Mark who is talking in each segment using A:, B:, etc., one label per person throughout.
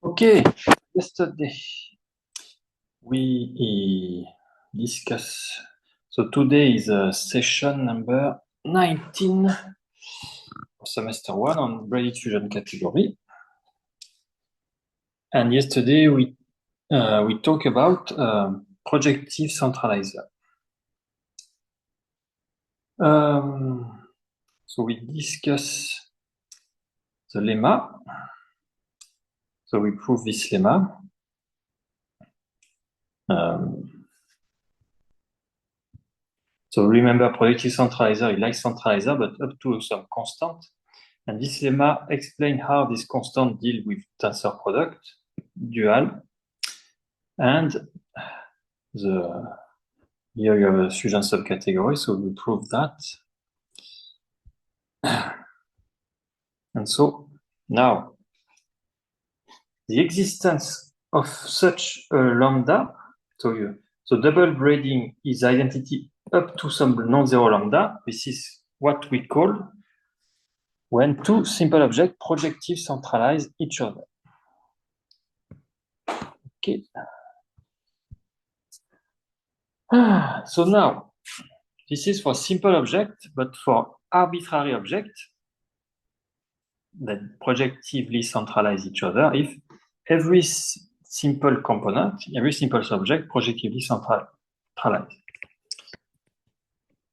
A: Okay, yesterday we discuss. So today is session number 19 of semester 1 on brain diffusion category. And yesterday we talk about projective centralizer. So we discuss the lemma. So we prove this lemma. So remember, projective centralizer is like centralizer, but up to some constant. And this lemma explains how this constant deal with tensor product, dual, and here you have a fusion subcategory, so we prove that. And so now the existence of such a lambda, so double braiding is identity up to some non-zero lambda. This is what we call when two simple objects projective centralize each other. Okay. So now, this is for simple object, but for arbitrary object that projectively centralize each other, if every simple component, every simple subject projectively centralize.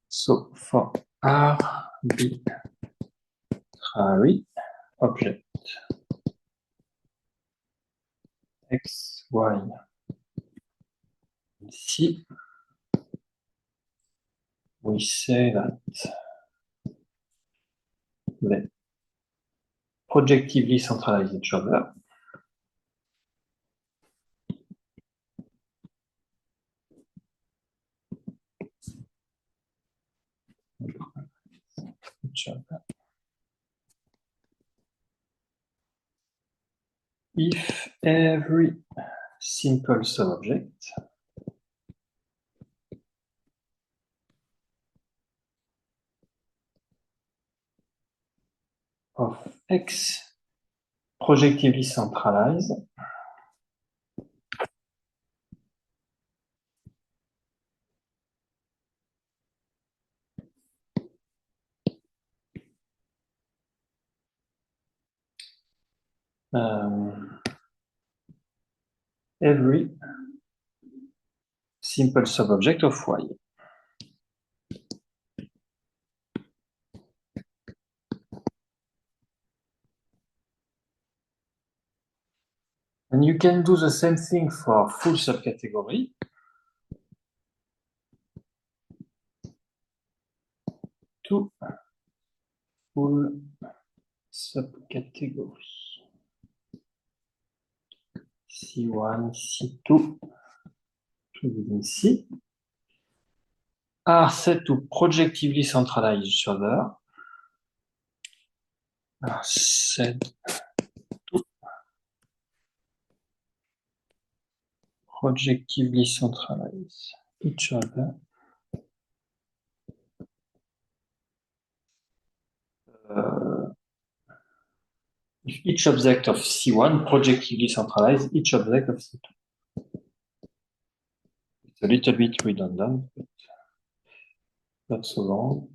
A: So for arbitrary object x, y, z, we say that they projectively centralize each other. If every simple subobject of x projectively centralized every simple subobject of y. And you can do the same thing for full subcategory. Two full subcategory. C1, C2, within C, are said to projectively centralize each other. Are said to projectively centralize each other. If each object of C1 projectively centralize each object of C2. It's a little bit redundant, but not so long.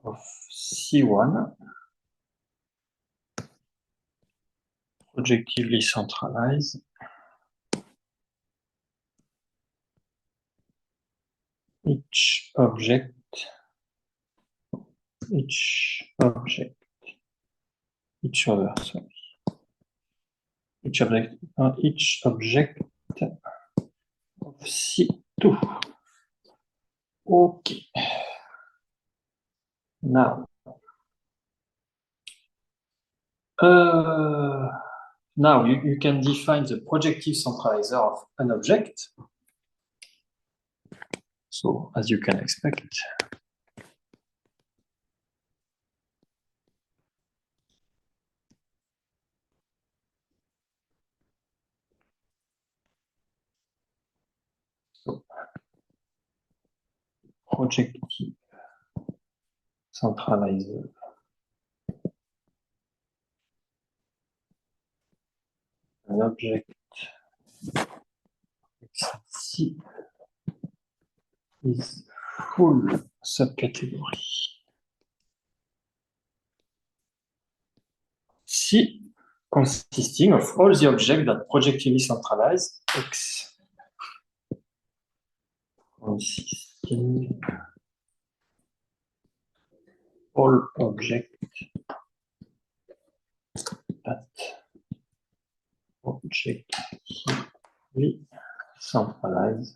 A: Of C1 projectively centralize each object of C2. Okay. Now, you can define the projective centralizer of an object. So, as you can expect, projective centralizer an object C is full subcategory C consisting of all the objects that projectively centralize X. Consisting all objects that projectively centralize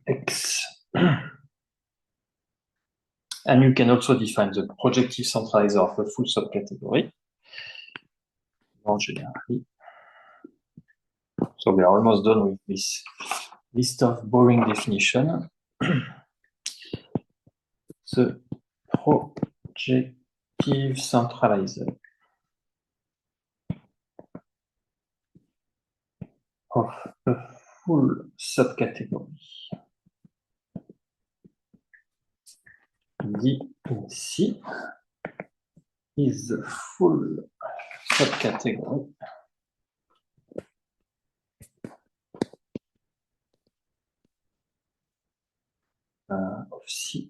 A: X. And you can also define the projective centralizer of a full subcategory. So we are almost done with this list of boring definition. The projective centralizer of a full subcategory D in C is the full subcategory of C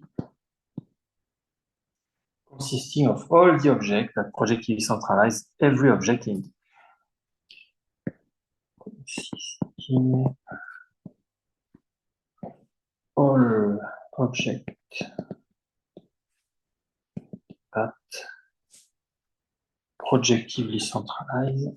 A: consisting of all the objects that projectively centralize every object in D. Consisting all objects that projectively centralize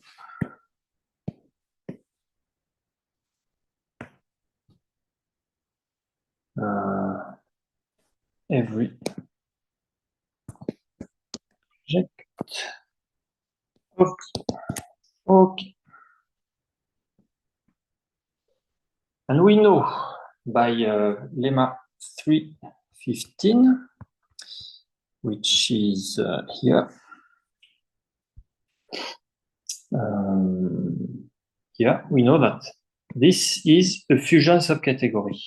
A: every object. Okay. And we know by lemma 315, which is here. Here, we know that this is a fusion subcategory.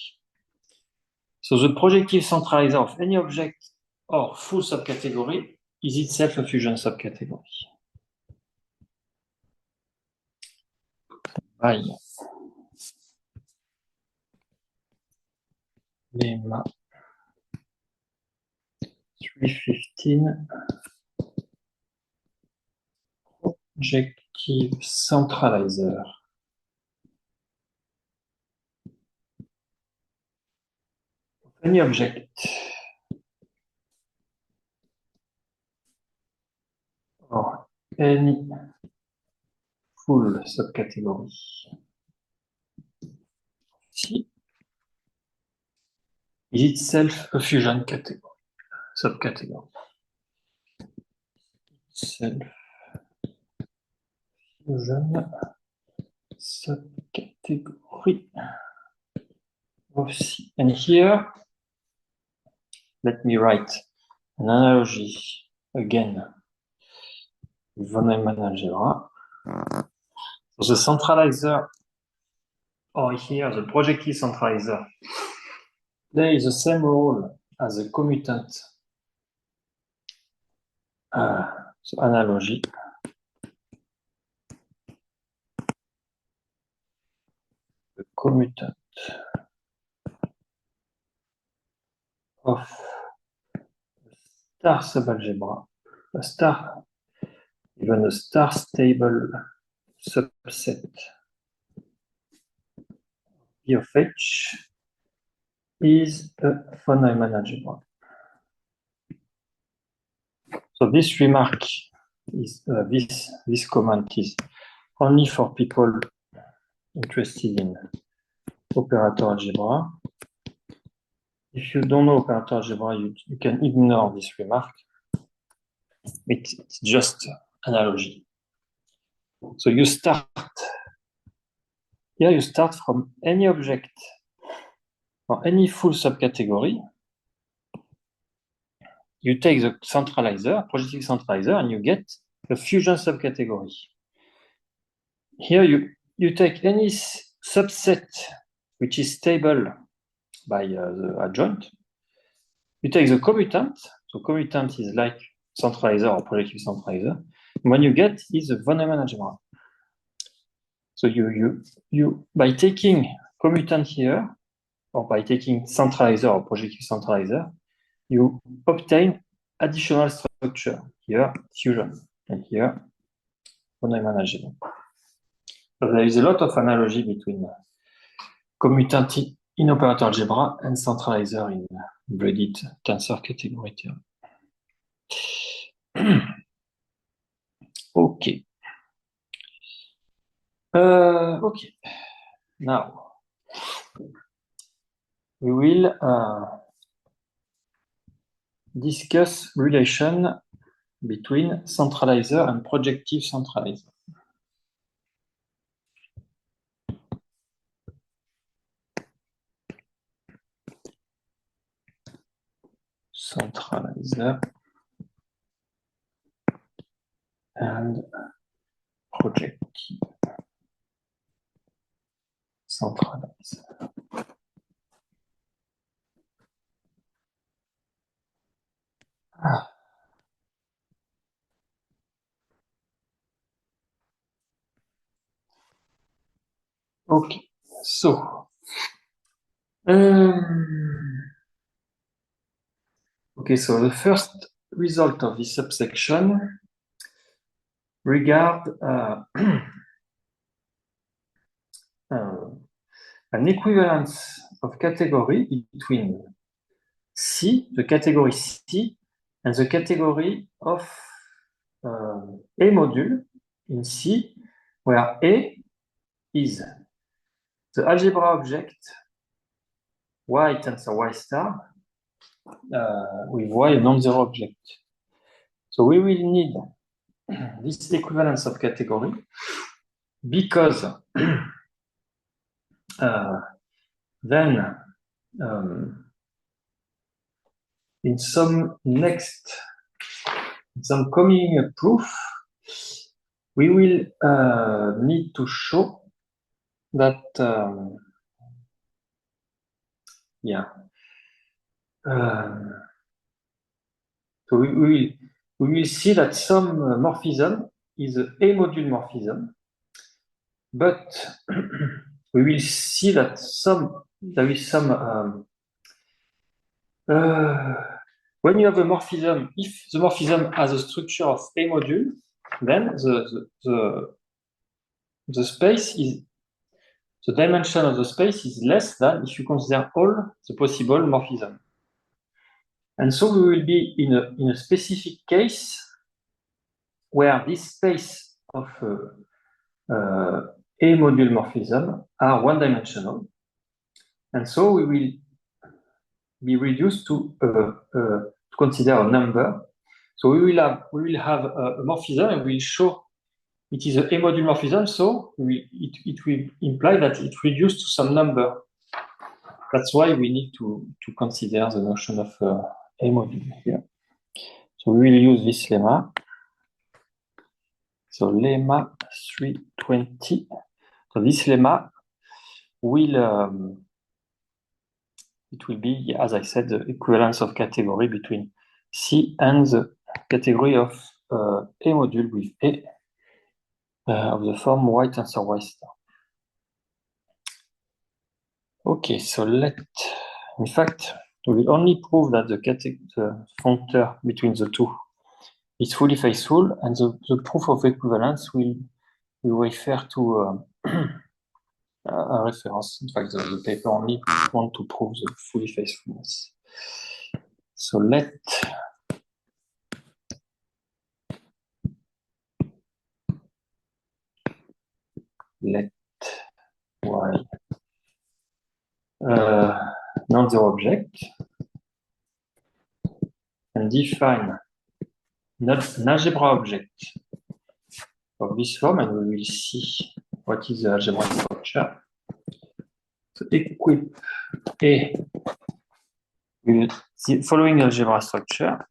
A: So the projective centralizer of any object or full subcategory is itself a fusion subcategory. By lemma 315, projective centralizer of any object or any full subcategory C is itself a fusion category, subcategory. Self fusion subcategory of C. And here, let me write an analogy again with von Neumann algebra. So the centralizer, or here the projective centralizer, plays the same role as a commutant. So analogy. The commutant of a star subalgebra, a star, even a star stable subset P of H is a von Neumann algebra. So this remark is this comment is only for people interested in operator algebra. If you don't know operator algebra, you can ignore this remark. It's just analogy. So you start here. You start from any object or any full subcategory. You take the centralizer, projective centralizer, and you get a fusion subcategory. Here you take any subset which is stable by the adjoint. You take the commutant. So commutant is like centralizer or projective centralizer. when you get is a von Neumann algebra. So you by taking commutant here, or by taking centralizer or projective centralizer, you obtain additional structure. Here, fusion, and here, von Neumann algebra. So there is a lot of analogy between commutant in operator algebra and centralizer in braided tensor category theorem. Okay. Okay. Now we will discuss relation between centralizer and projective centralizer. Centralizer and projective centralizer. Okay, so okay, so the first result of this subsection regard an equivalence of category between C, the category C, and the category of A module in C, where A is the algebra object Y tensor Y star with Y a non-zero object. So we will need this equivalence of category because then in some coming proof, we will need to show that so we will see that some morphism is a module morphism, but we will see that there is some when you have a morphism, if the morphism has a structure of A module, then the space is the dimension of the space is less than if you consider all the possible morphism. And so we will be in a specific case where this space of A module morphism are one-dimensional, and so we will be reduced to consider a number. So we will have a morphism, and we'll show it is a module morphism. So it will imply that it reduced to some number. That's why we need to consider the notion of A module here. So we will use this lemma. So lemma 320. So this lemma will it will be, as I said, the equivalence of category between C and the category of A module with A of the form Y tensor Y star. Okay, so in fact, we will only prove that the functor between the two is fully faithful, and the proof of equivalence will refer to a reference. In fact, the paper only want to prove the fully faithfulness. So let Y non-zero object and define an algebra object of this form, and we will see what is the algebra structure. So equip A with the following algebra structure,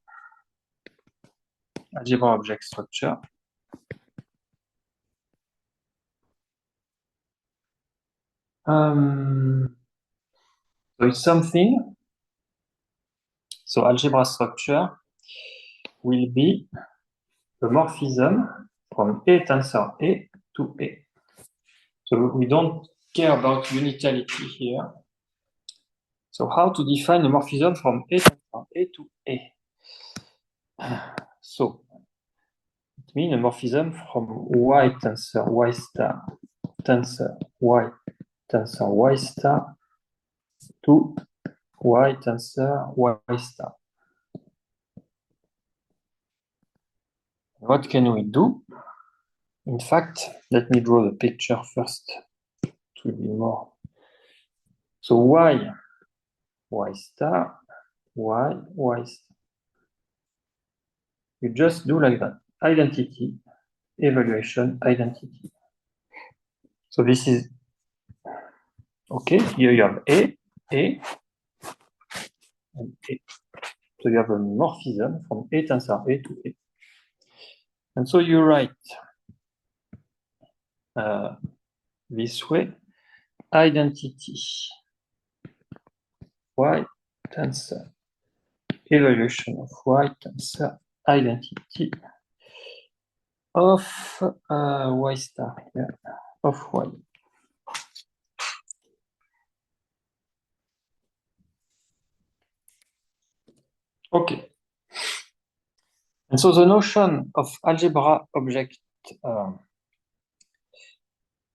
A: algebra object structure. So it's something. So algebra structure will be the morphism from A tensor A to A. So we don't care about unitality here. So how to define the morphism from A tensor A to A? So it means a morphism from Y tensor Y star tensor Y star to Y tensor Y star. What can we do? In fact, let me draw the picture first. It will be more. So Y star, Y star. You just do like that. Identity, evaluation, identity. So this is, okay, here you have A, and A. So you have a morphism from A tensor A to A. And so you write this way, identity Y tensor, evaluation of Y tensor, identity of Y star here, of Y. Okay. And so the notion of algebra object, an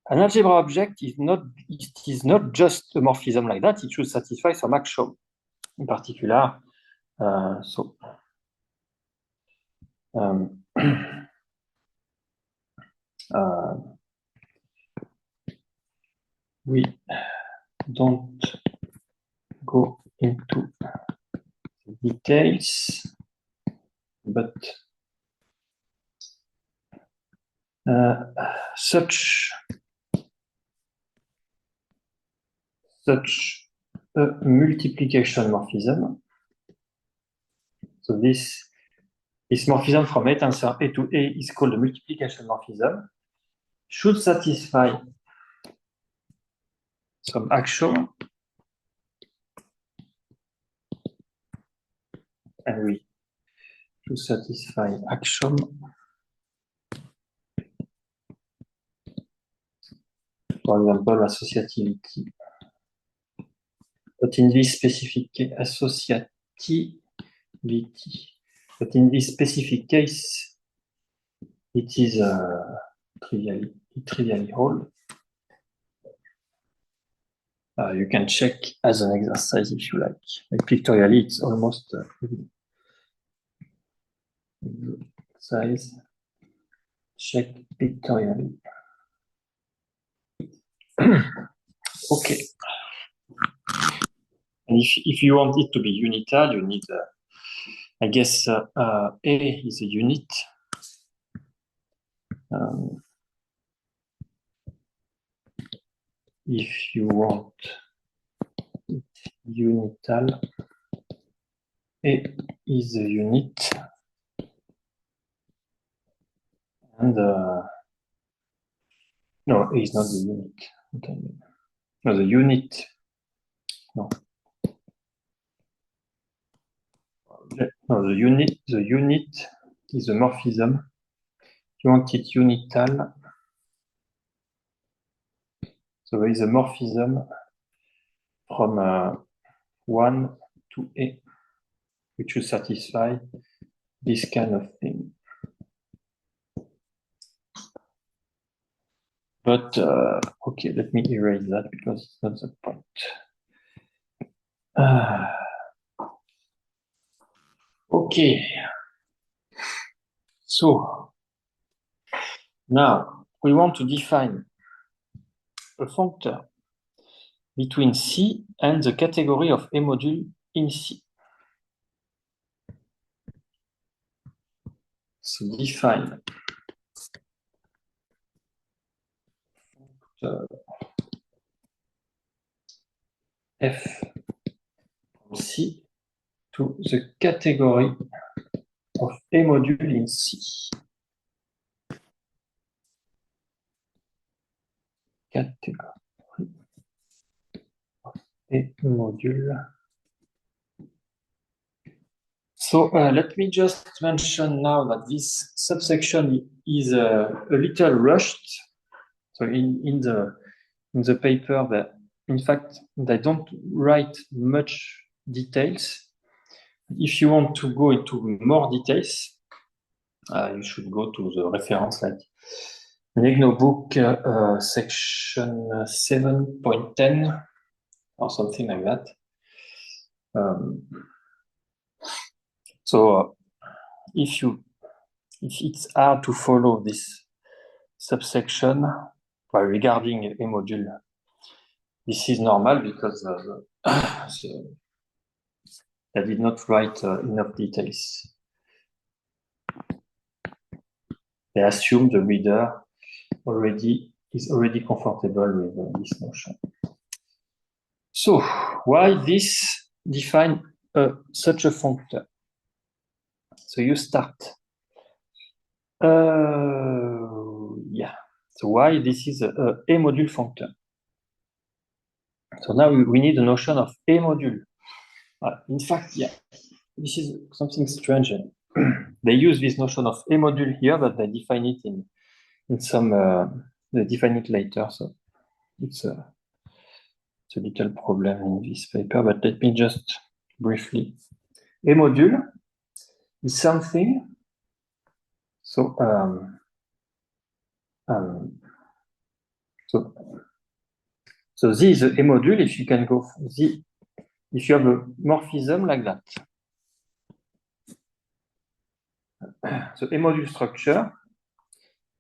A: algebra object is not just a morphism like that, it should satisfy some axiom. In particular, we don't go into details, but such a multiplication morphism. So this morphism from A tensor A to A is called a multiplication morphism. Should satisfy some axiom, and we should satisfy axiom. For example, associativity. But in this specific case, but in this specific case, it is trivially whole. You can check as an exercise if you like. Like pictorially, it's almost exercise. Check pictorially. Okay. And if you want it to be unital, you need, I guess, A is a unit. If you want it unital, A is a unit. And no, A is not the unit. Okay. No, the unit. No. No, the unit is a morphism. If you want it unital, so there is a morphism from 1 to A, which will satisfy this kind of thing. But, okay, let me erase that because it's not the point. Okay. So, now we want to define a functor between C and the category of A module in C. So define F from C to the category of A module in C. Category of A module So let me just mention now that this subsection is a little rushed. So in the paper, that in fact they don't write much details. If you want to go into more details, you should go to the reference like Negno book section 7.10 or something like that. So if it's hard to follow this subsection regarding a module, this is normal because I did not write enough details. They assume the reader is already comfortable with this notion. So why this define such a functor? So you start. Yeah. So why this is a module functor? So now we need a notion of a module. In fact, yeah, this is something strange. They use this notion of a module here, but they define it in some. They define it later, so it's a little problem in this paper. But let me just briefly. A module is something. So so this is a module. If you can go if you have a morphism like that. So a module structure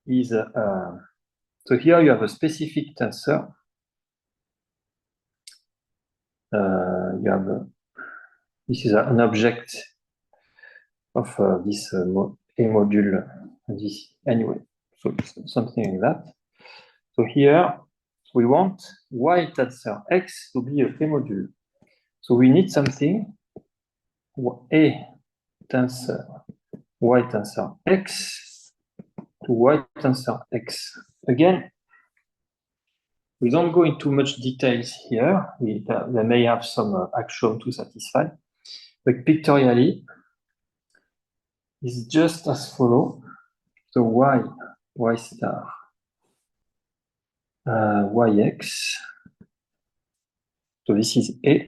A: is so here you have a specific tensor. You have this is an object of this a module. This anyway. So it's something like that. So here we want y tensor x to be a module. So we need something a tensor y tensor x to y tensor x. Again, we don't go into much details here. They may have some action to satisfy, but pictorially, it's just as follow. So y star, yx. So this is a.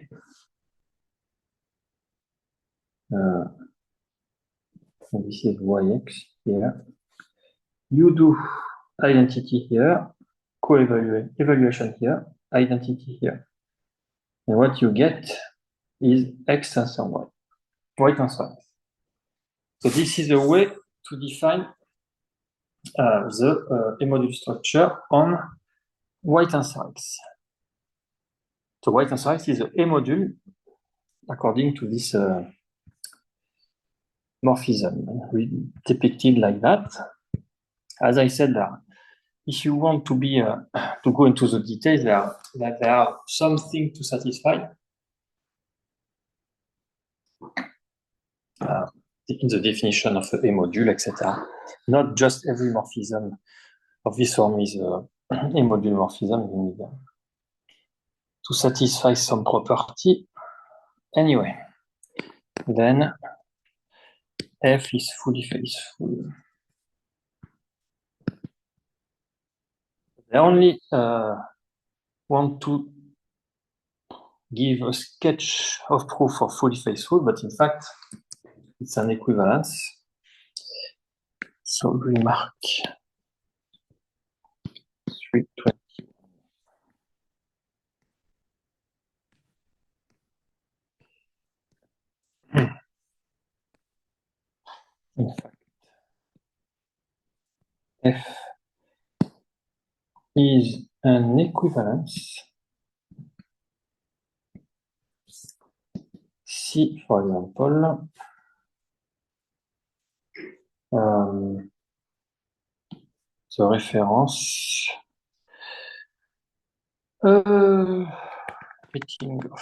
A: So this is yx here. You do identity here, evaluation here, identity here. And what you get is x tensor y tensor x. So this is a way to define the module structure on y tensor x. So y tensor x is a module according to this morphism, depicted like that. As I said, if you want to be to go into the details, there are something to satisfy in the definition of a module, etc. Not just every morphism of this form is a module morphism. You need to satisfy some property. Anyway, then f is fully faithful. They only want to give a sketch of proof for fully faithful, but in fact, it's an equivalence. So remark 320. In fact, f is an equivalence si, for example, the reference meeting of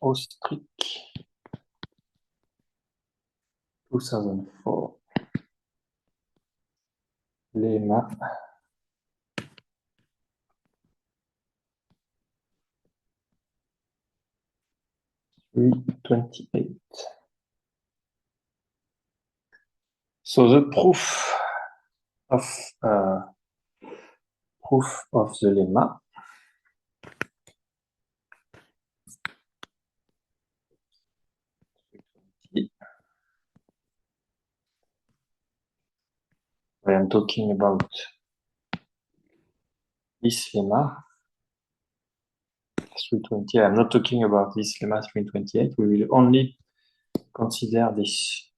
A: Ostrich 2004 lemma 328. So the proof of the lemma I am talking about this lemma 320. I'm not talking about this lemma 328. We will only consider this.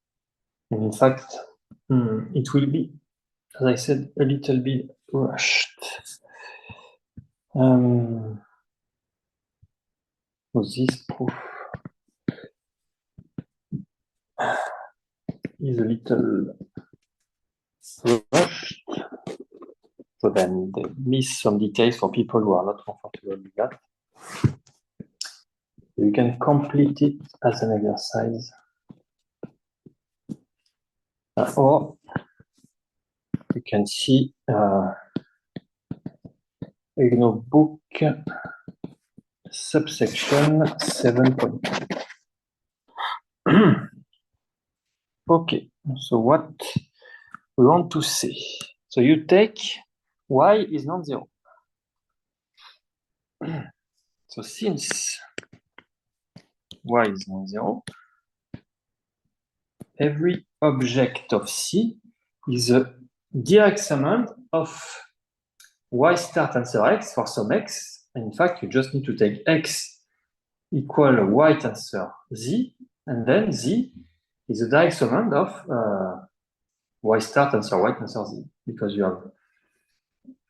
A: And in fact, it will be, as I said, a little bit rushed. So this proof is a little rushed. So then they miss some details for people who are not comfortable with that. You can complete it as an exercise. Or you can see IGNO book subsection 7.2. Okay, so what we want to say. So you take y is non-zero. So since y is non-zero, every object of C is a direct summand of y star tensor x for some x. And in fact, you just need to take x equal y tensor z, and then z is a direct summand of y star tensor y tensor z, because you have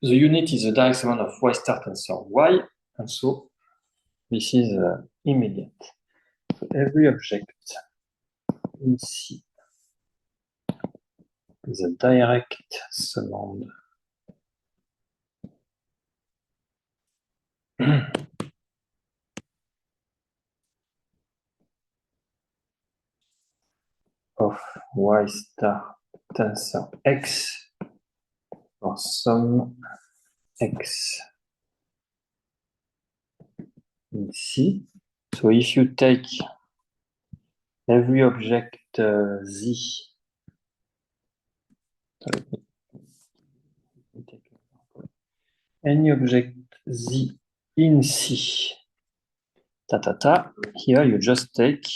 A: the unit is a direct summand of y star tensor y, and so this is immediate. So every object in C is a direct summand of y star tensor x for some x in C. So if you take every object z, any object z in C, here you just take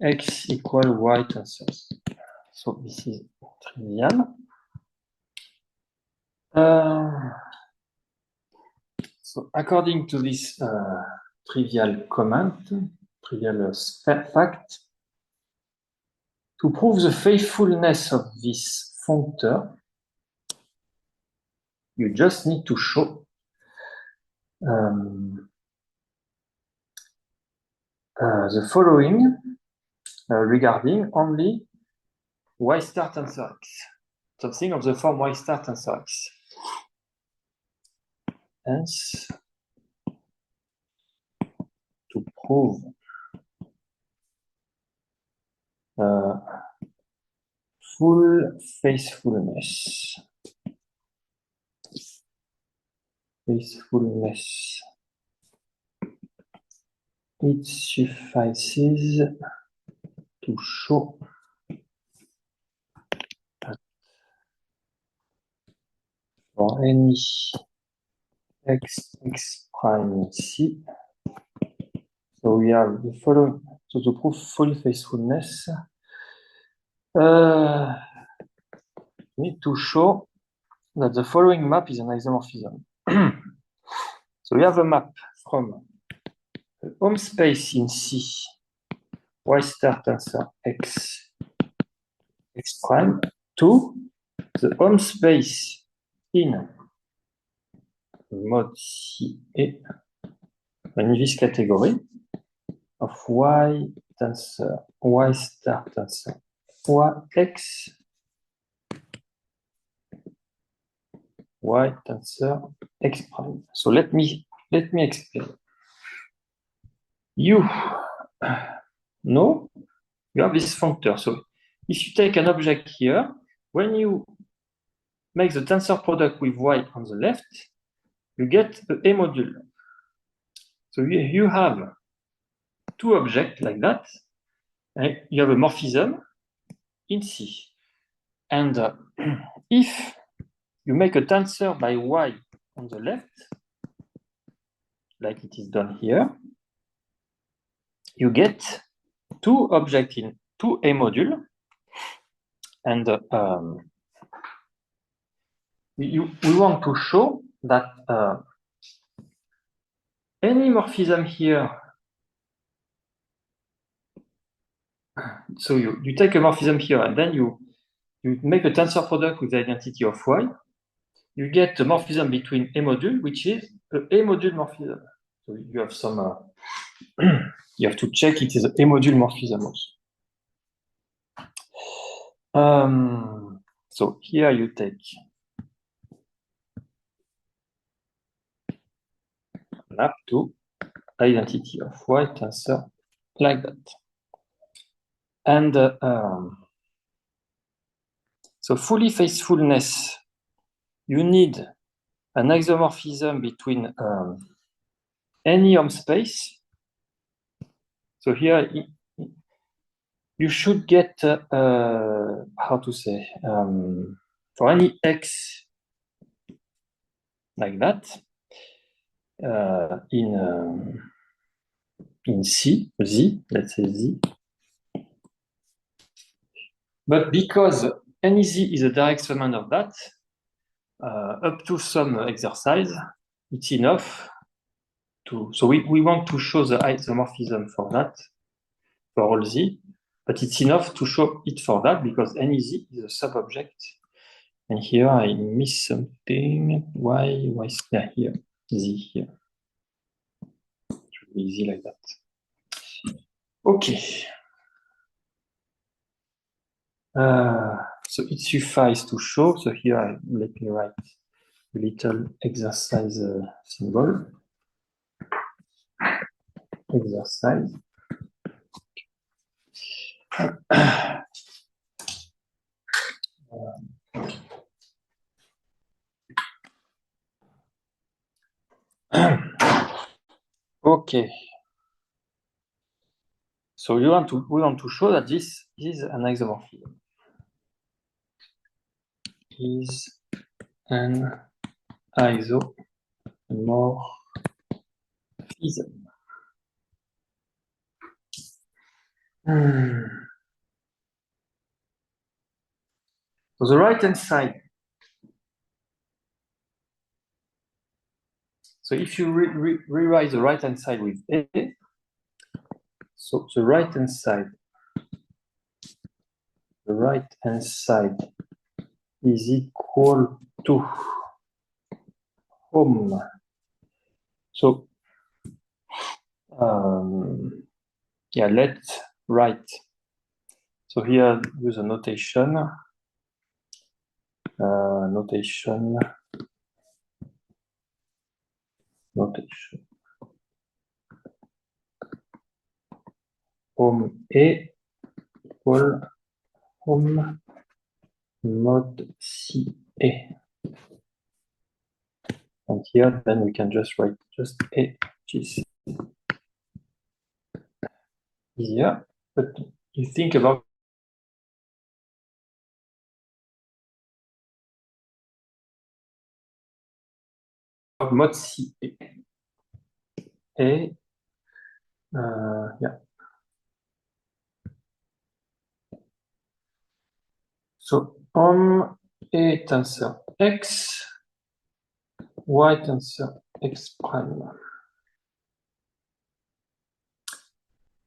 A: x equal y tensors. So this is trivial. So according to this trivial comment, trivial fact, to prove the faithfulness of this functor, you just need to show the following regarding only y star tensor x, something of the form y star tensor x. Hence, to prove full faithfulness, it suffices to show that for any x prime in C, so we have the following. So to prove full faithfulness, we need to show that the following map is an isomorphism. So we have a map from the home space in C, y star tensor x prime, to the home space in mod C in this category of y tensor y star tensor x y tensor x prime. So let me explain. You know you have this functor. So if you take an object here, when you make the tensor product with y on the left, you get a module. So you have two objects like that, and you have a morphism in C. And if you make a tensor by y on the left, like it is done here, you get two objects in 2A module, and we want to show that any morphism here, so you take a morphism here, and then you make a tensor product with the identity of y, you get a morphism between A module, which is an A module morphism. So you have some, you have to check it is an A module morphism also. So here you take map to identity of y tensor like that. And so fully faithfulness, you need an isomorphism between any Hom space. So here you should get how to say for any x like that in C, Z, let's say Z. But because any Z is a direct summand of that, up to some exercise, it's enough to. So we want to show the isomorphism for that, for all Z, but it's enough to show it for that because any Z is a sub-object. And here I miss something. Why? Yeah, here, Z here. It should be easy like that. Okay. So it suffices to show. So here, let me write a little exercise symbol. Exercise. Okay. So we want to show that this is an isomorphism. Is an isomorphism. So the right-hand side. So if you rewrite the right-hand side with A, so the right-hand side is equal to Hom. So yeah, let's write. So here use a notation. Notation. Hom A equal Hom mod C A. And here, then we can just write just A, which is easier. But you think about mod C A. Yeah. So Hom A tensor X, Y tensor X prime.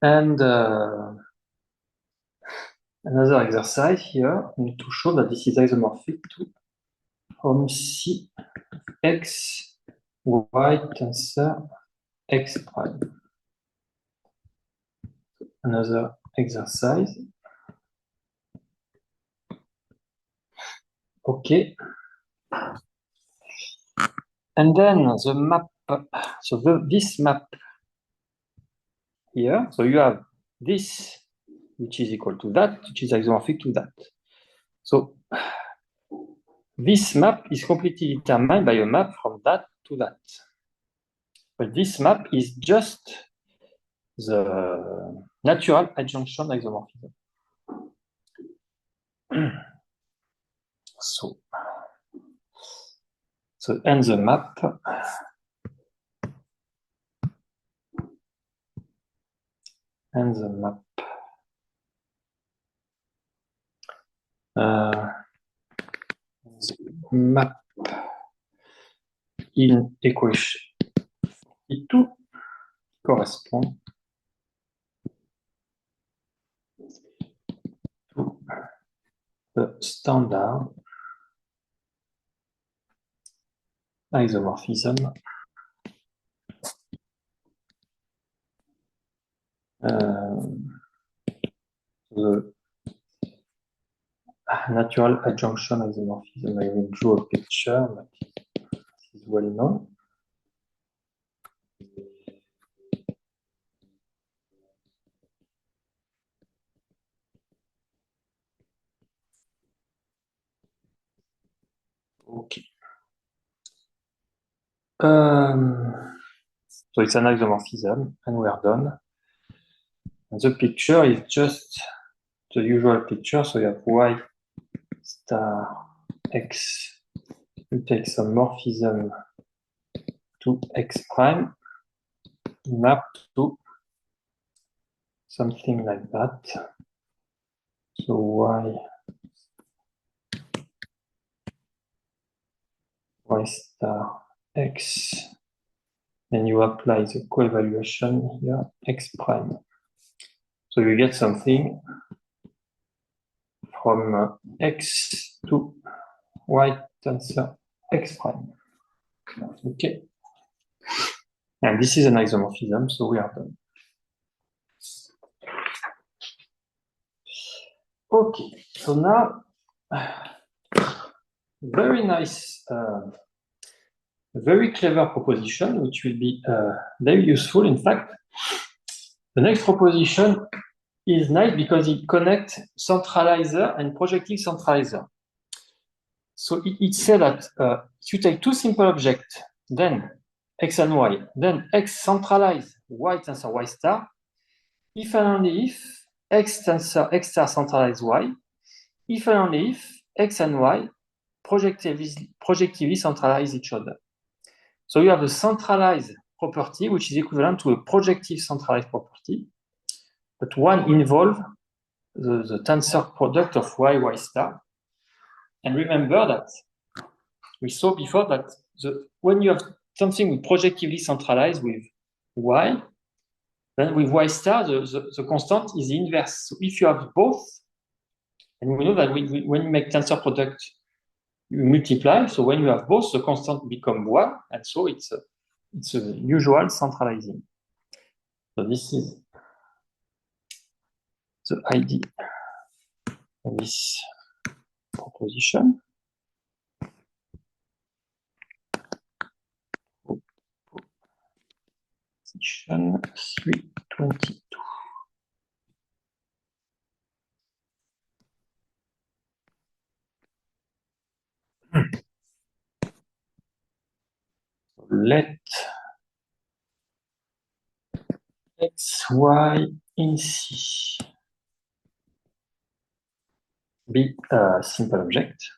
A: And another exercise here, we need to show that this is isomorphic to Hom C X, Y tensor X prime. Another exercise. Okay. And then the map, so this map here, so you have this, which is equal to that, which is isomorphic to that. So this map is completely determined by a map from that to that. But this map is just the natural adjunction isomorphism. So and the map. And the map. Map in equation E2 correspond to the standard isomorphism the natural adjunction isomorphism. I will draw a picture that is well known. Okay. So it's an isomorphism, and we are done. And the picture is just the usual picture. So you have y star x. You take some morphism to x prime, map to something like that. So y star x, and you apply the coevaluation here, x prime. So you get something from x to y tensor x prime. Okay. And this is an isomorphism, so we are done. Okay, so now, very nice, very clever proposition, which will be very useful. In fact, the next proposition is nice because it connects centralizer and projective centralizer. So it said that if you take two simple objects, then x and y, then x centralize y tensor y star, if and only if x tensor x star centralize y, if and only if x and y projectively centralize each other. So you have the centralized property, which is equivalent to a projective centralized property, but one involves the tensor product of y, y star. And remember that we saw before that when you have something with projectively centralized with y, then with y star, the constant is the inverse. So if you have both, and we know that when you make tensor product, you multiply. So when you have both, the constant become 1, and so it's a usual centralizing. So this is the idea of this proposition. Proposition 322. Let x, y in C be a simple object.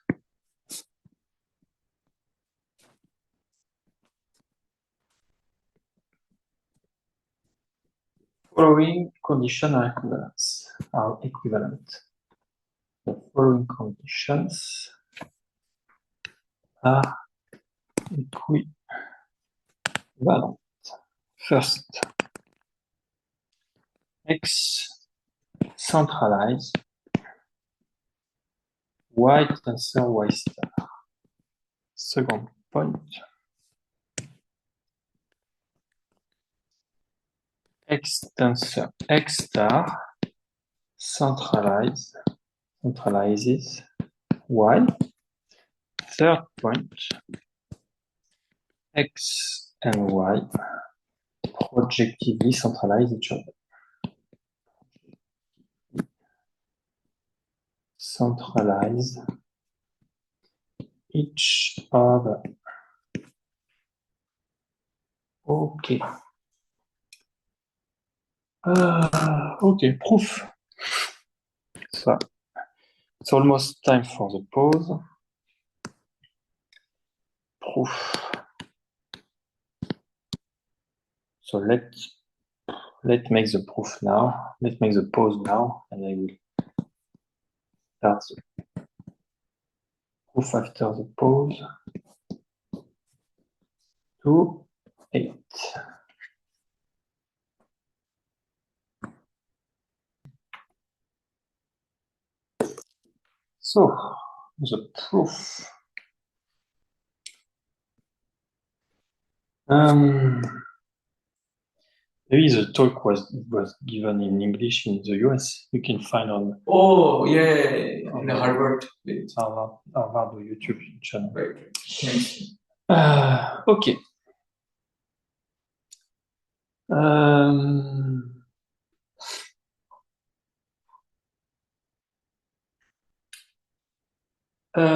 A: Following conditions are equivalent. The following conditions are equivalent. First, x centralize y tensor y star. Second point, x tensor x star centralizes y. Third point, x and y projectively centralize each other. Centralize each other. Okay. Okay, proof. So it's almost time for the pause. proof. So let's make the proof now. Let's make the pause now, and I will start the proof after the pause. 2, 8. So the proof. Maybe the talk was given in English in the US. You can find on.
B: Oh yeah, in the Harvard
A: YouTube channel.
B: Right. Thanks.
A: Okay.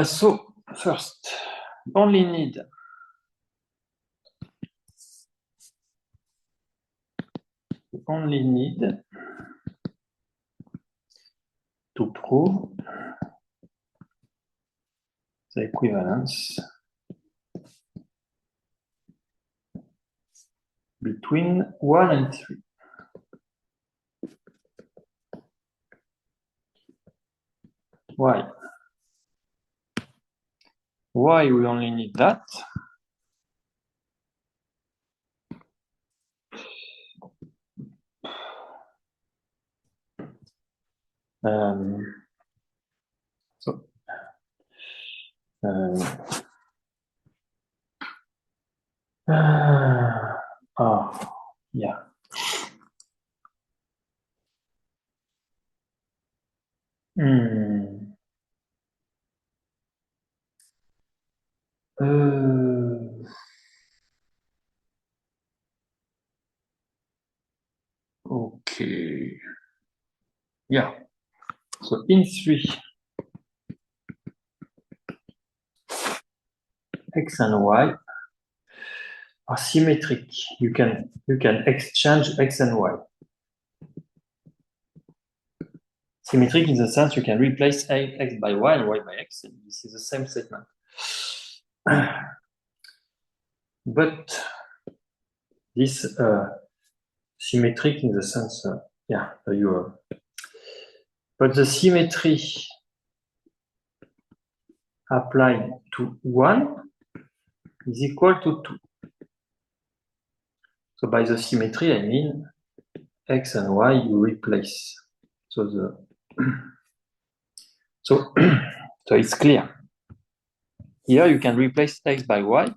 A: So first, only need to prove the equivalence between 1 and 3. Why? Why we only need that? Yeah. Okay. Yeah. So in 3, x and y are symmetric. You can exchange x and y. Symmetric in the sense you can replace x by y and y by x, and this is the same statement. But this symmetric in the sense, but the symmetry applied to 1 is equal to 2. So by the symmetry, I mean x and y you replace. So so it's clear. Here you can replace x by y.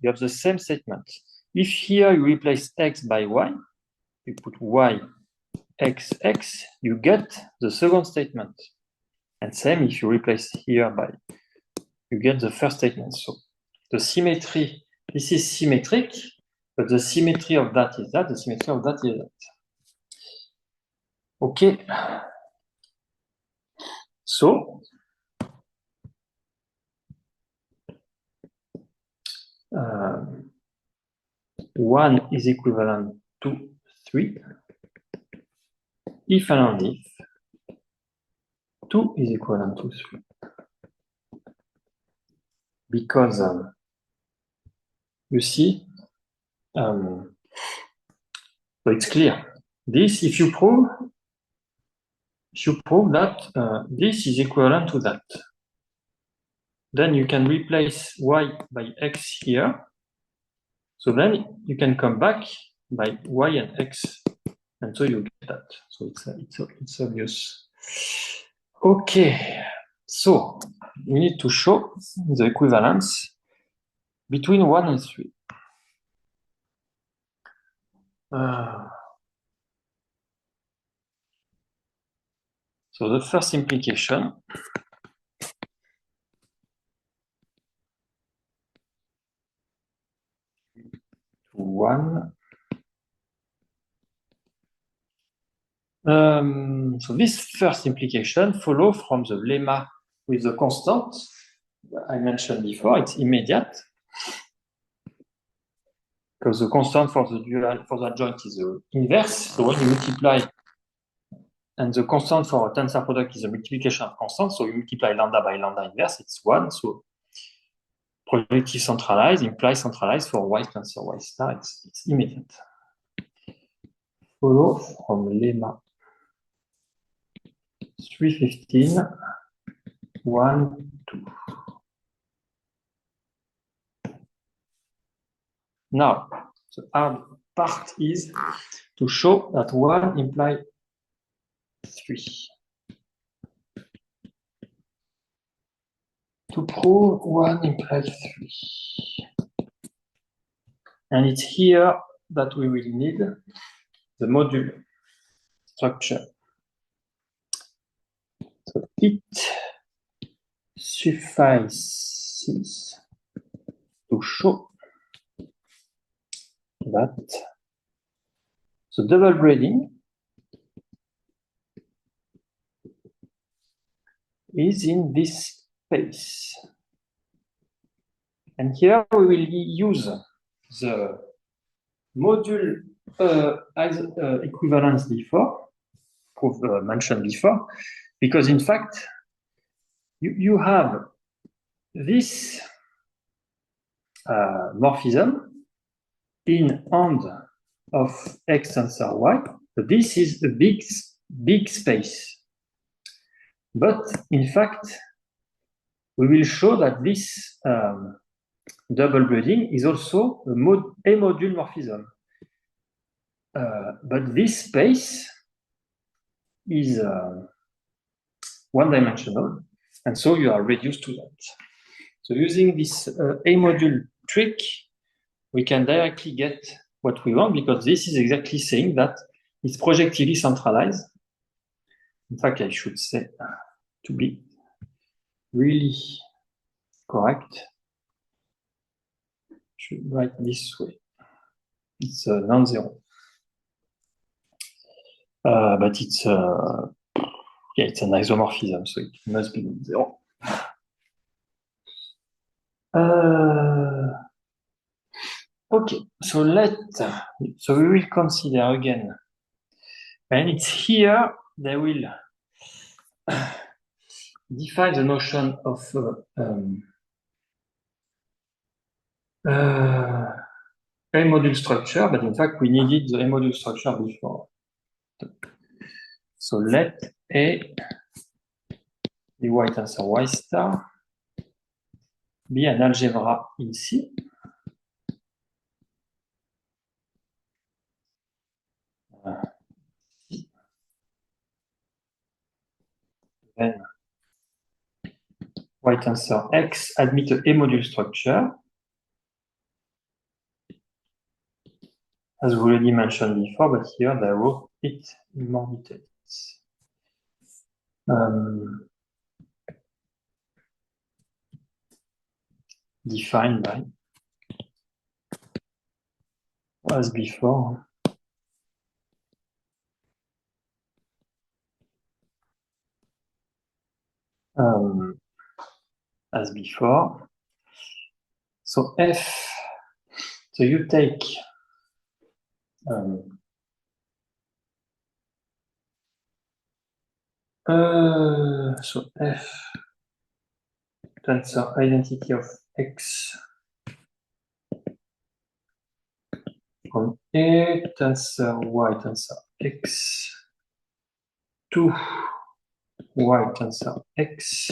A: You have the same statement. If here you replace x by y, you put y x x, you get the second statement. And same if you replace here by, you get the first statement. So the symmetry, this is symmetric, but the symmetry of that is that, the symmetry of that is that. Okay. So, 1 is equivalent to 3, if and only if 2 is equivalent to 3. Because, you see, so it's clear. This, if you prove that this is equivalent to that, then you can replace y by x here. So then you can come back by y and x, and so you get that. So it's obvious. Okay, so we need to show the equivalence between 1 and 3. So the first implication, one. So this first implication follows from the lemma with the constant I mentioned before. It's immediate because the constant for the dual for the adjoint is the inverse. So when you multiply, and the constant for a tensor product is a multiplication of constants, so you multiply lambda by lambda inverse, it's 1. So projective centralized implies centralized for y tensor y star. It's immediate. Follow from lemma 315, 1, 2. Now, the hard part is to show that 1 implies 3. To prove 1 implies 3. And it's here that we will need the module structure. So it suffices to show that the double braiding is in this space. And here we will use the module equivalence before, mentioned before, because in fact, you have this morphism in hand of X tensor Y. So this is a big space. But in fact, we will show that this double braiding is also a module morphism. But this space is one-dimensional, and so you are reduced to that. So using this A module trick, we can directly get what we want, because this is exactly saying that it's projectively centralized. In fact, I should say, to be really correct, I should write this way. It's non-zero. But it's it's an isomorphism, so it must be non-zero. Okay, so we will consider again, and it's here they will define the notion of A module structure, but in fact we needed the A module structure before. So let A be y tensor y star be an algebra in C. Then y tensor X admit a A module structure. As we already mentioned before, but here they wrote it in more details. Defined by, as before, So F, so you take so F tensor identity of X from A tensor Y tensor X to Y tensor X,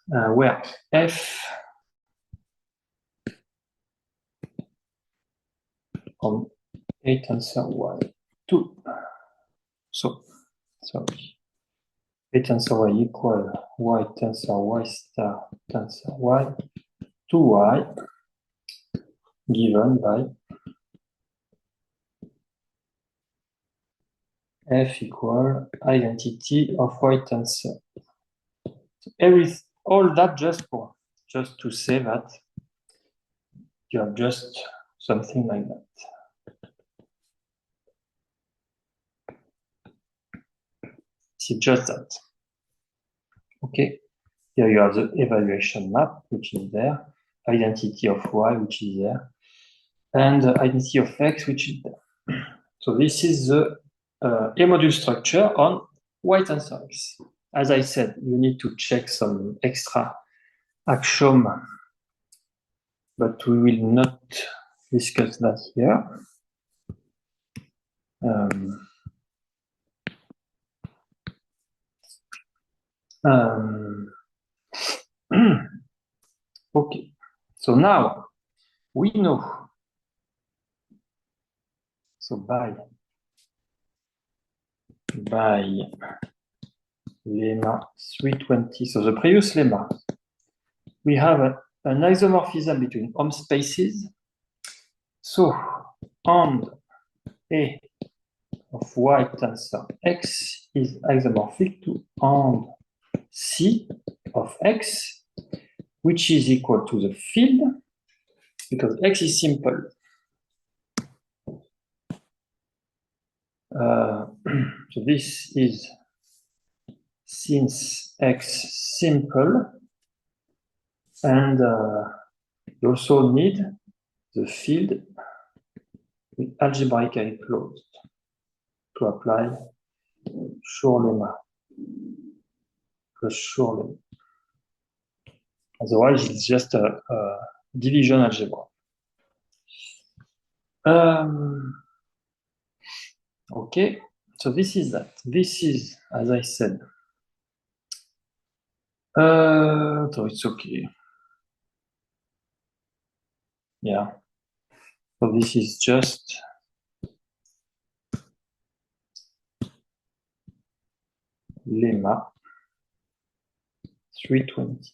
A: where F from A tensor Y to, so sorry, A tensor Y equal Y tensor Y star tensor Y to Y, given by F equal identity of Y tensor. So all that just to say that you have just something like that. See just that. Okay, here you have the evaluation map, which is there, identity of Y, which is there, and the identity of X, which is there. So this is the A module structure on Y tensor X. As I said, you need to check some extra axiom, but we will not discuss that here. Okay, so now we know. So by lemma 320, so the previous lemma, we have an isomorphism between Hom spaces. So and A of Y tensor X is isomorphic to and C of X, which is equal to the field, because X is simple. So this is, since X simple, and you also need the field with algebraically closed to apply Schur lemma plus Schur lemma. Otherwise, it's just a division algebra. Okay, so this is that. This is, as I said, so it's okay. Yeah. So this is just lemma 320.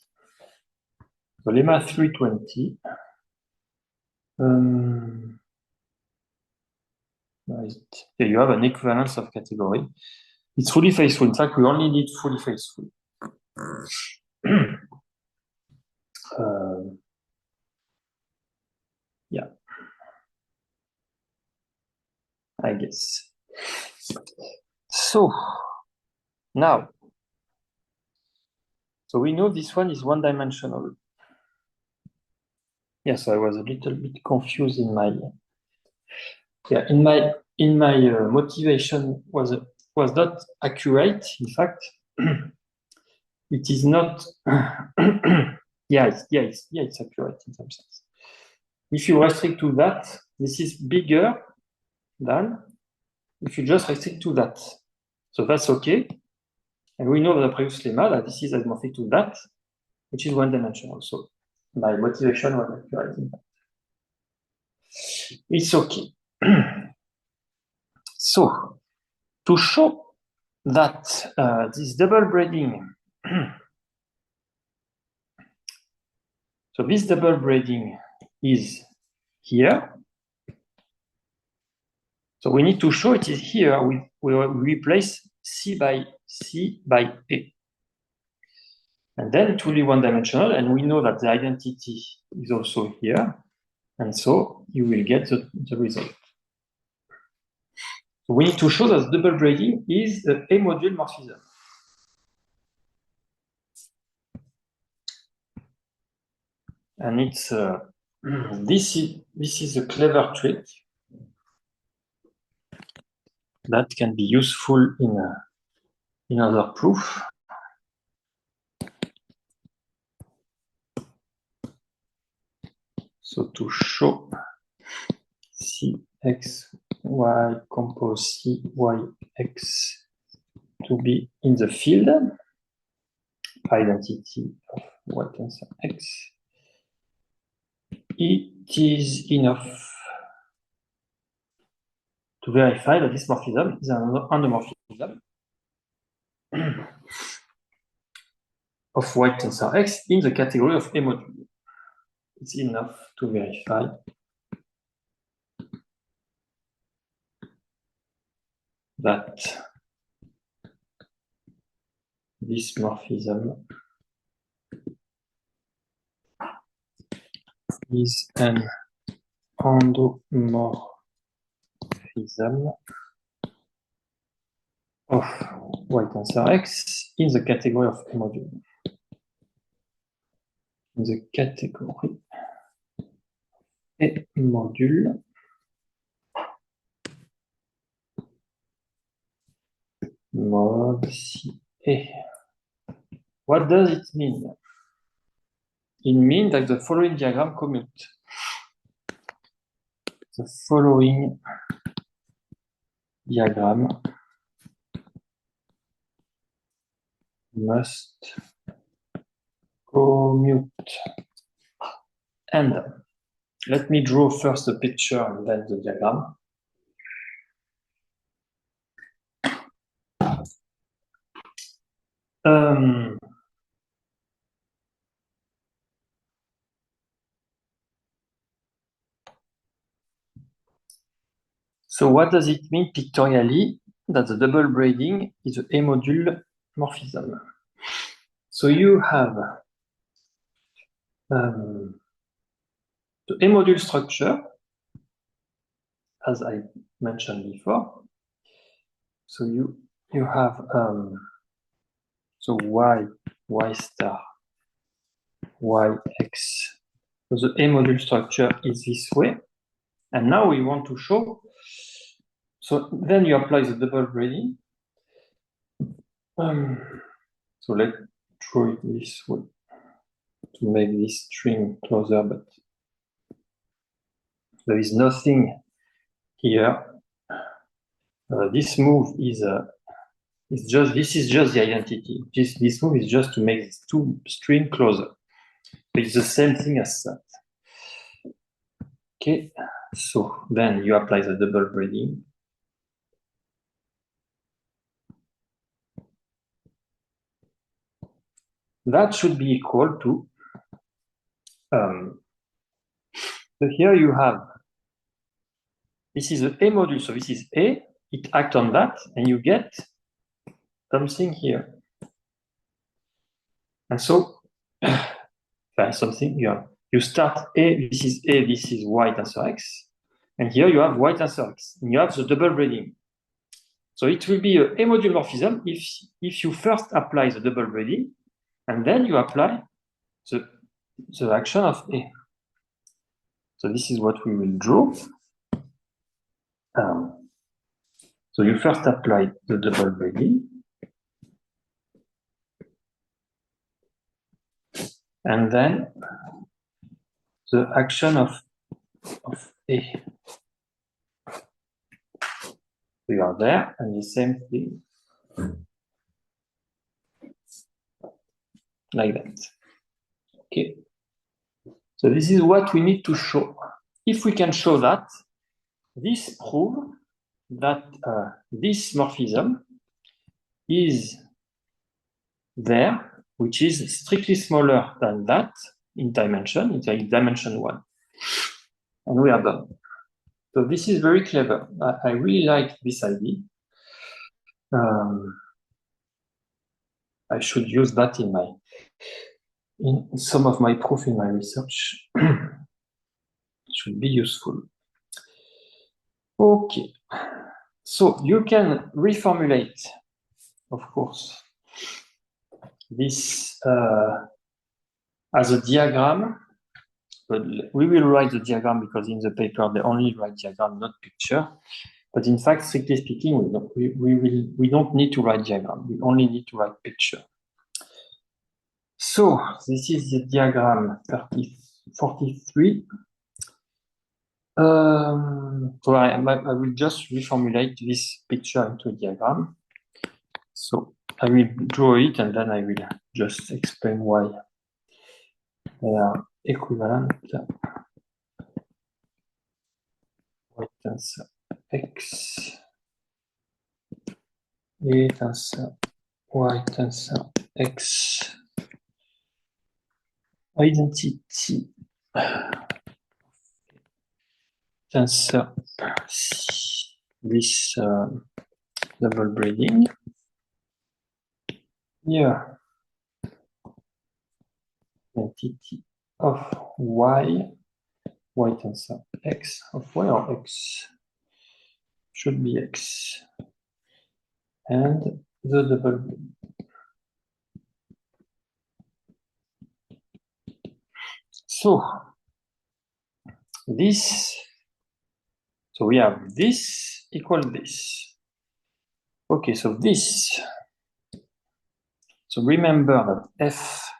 A: So lemma 320. Where is it? Yeah, you have an equivalence of category. It's fully faithful. In fact, we only need fully faithful. Yeah, I guess. So now, so we know this one is one-dimensional. Yes, I was a little bit confused in my motivation was not accurate. In fact, it is not. It's accurate in some sense. If you restrict to that, this is bigger than if you just restrict to that. So that's okay. And we know the previous lemma that this is isomorphic to that, which is one-dimensional. So my motivation was accurate in that. It's okay. So to show that this double braiding, so this double braiding is here. So we need to show it is here. We replace C by A. And then it will be one-dimensional, and we know that the identity is also here. And so you will get the result. So we need to show that double braiding is the A-module morphism. And it's this is a clever trick that can be useful in other proof. So to show CXY compose CYX to be in the field, identity of Y tensor X, it is enough to verify that this morphism is an endomorphism of Y tensor X in the category of A module. It's enough to verify that this morphism is an endomorphism of Y tensor X in the category of A module. In the category A module, mod C A. What does it mean? it means that the following diagram commute. The following diagram must commute. And let me draw first the picture and then the diagram. So what does it mean pictorially that the double braiding is a module morphism? So you have the module structure, as I mentioned before. So you have so y star, y x. So the A module structure is this way. And now we want to show, so then you apply the double braiding. So let's draw it this way to make this string closer, but there is nothing here. This move is this is just the identity. This move is just to make these two strings closer. But it's the same thing as that. Okay, so then you apply the double braiding. That should be equal to, so here you have, this is the A module, so this is A, it acts on that, and you get something here. And so, something here. You start A, this is Y tensor X, and here you have Y tensor X, and you have the double braiding. So it will be a module morphism if you first apply the double braiding, and then you apply the action of A. So this is what we will draw. So you first apply the double braiding, and then the action of A. We are there, and the same thing, like that. Okay. So this is what we need to show. If we can show that, this proves that this morphism is there, which is strictly smaller than that in dimension. It's like dimension 1. And we are done. So this is very clever. I really like this idea. I should use that in some of my proof in my research. It should be useful. Okay. So you can reformulate, of course, this as a diagram. But we will write the diagram because in the paper they only write diagram, not picture. But in fact, strictly speaking, we don't need to write diagram. We only need to write picture. So this is the diagram 43. So I will just reformulate this picture into a diagram. So I will draw it and then I will just explain why they are equivalent. Y tensor X, A tensor Y tensor X, identity tensor this double braiding. Here, identity of Y tensor X of Y or X should be X, and the double braiding. So this, so we have this equal this. Okay, so this. So remember that F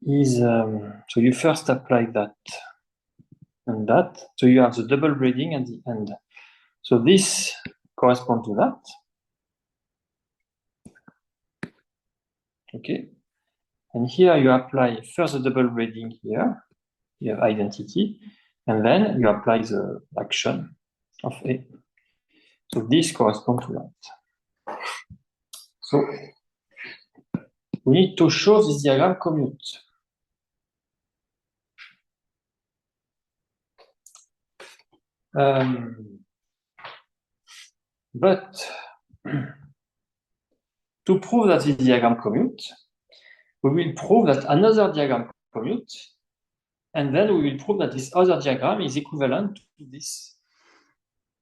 A: is, so you first apply that and that. So you have the double braiding at the end. So this corresponds to that. Okay. And here you apply first the double braiding here. You have identity. And then you apply the action of A. So this corresponds to that. So we need to show this diagram commute. But to prove that this diagram commute, we will prove that another diagram commute, and then we will prove that this other diagram is equivalent to this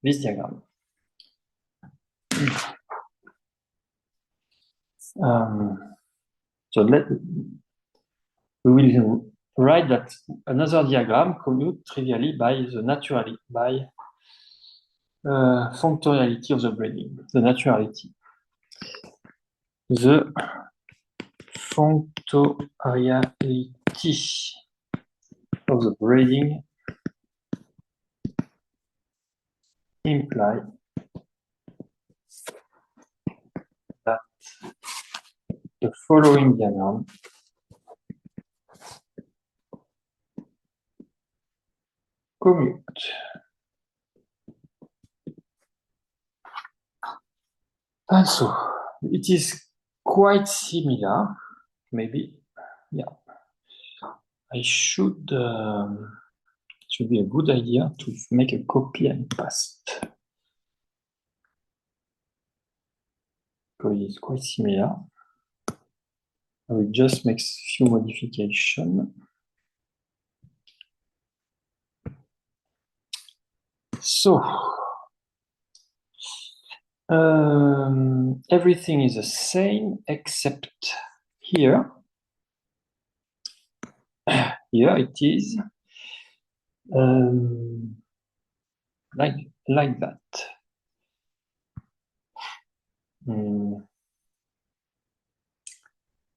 A: diagram. So we will write that another diagram commute trivially by the naturality, by functoriality of the braiding, the naturality. The functoriality of the braiding imply that the following diagram commute. And so it is quite similar, maybe. Yeah, I should. It should be a good idea to make a copy and paste. Because it's quite similar. I will just make a few modifications. So, everything is the same except here. Here it is like that.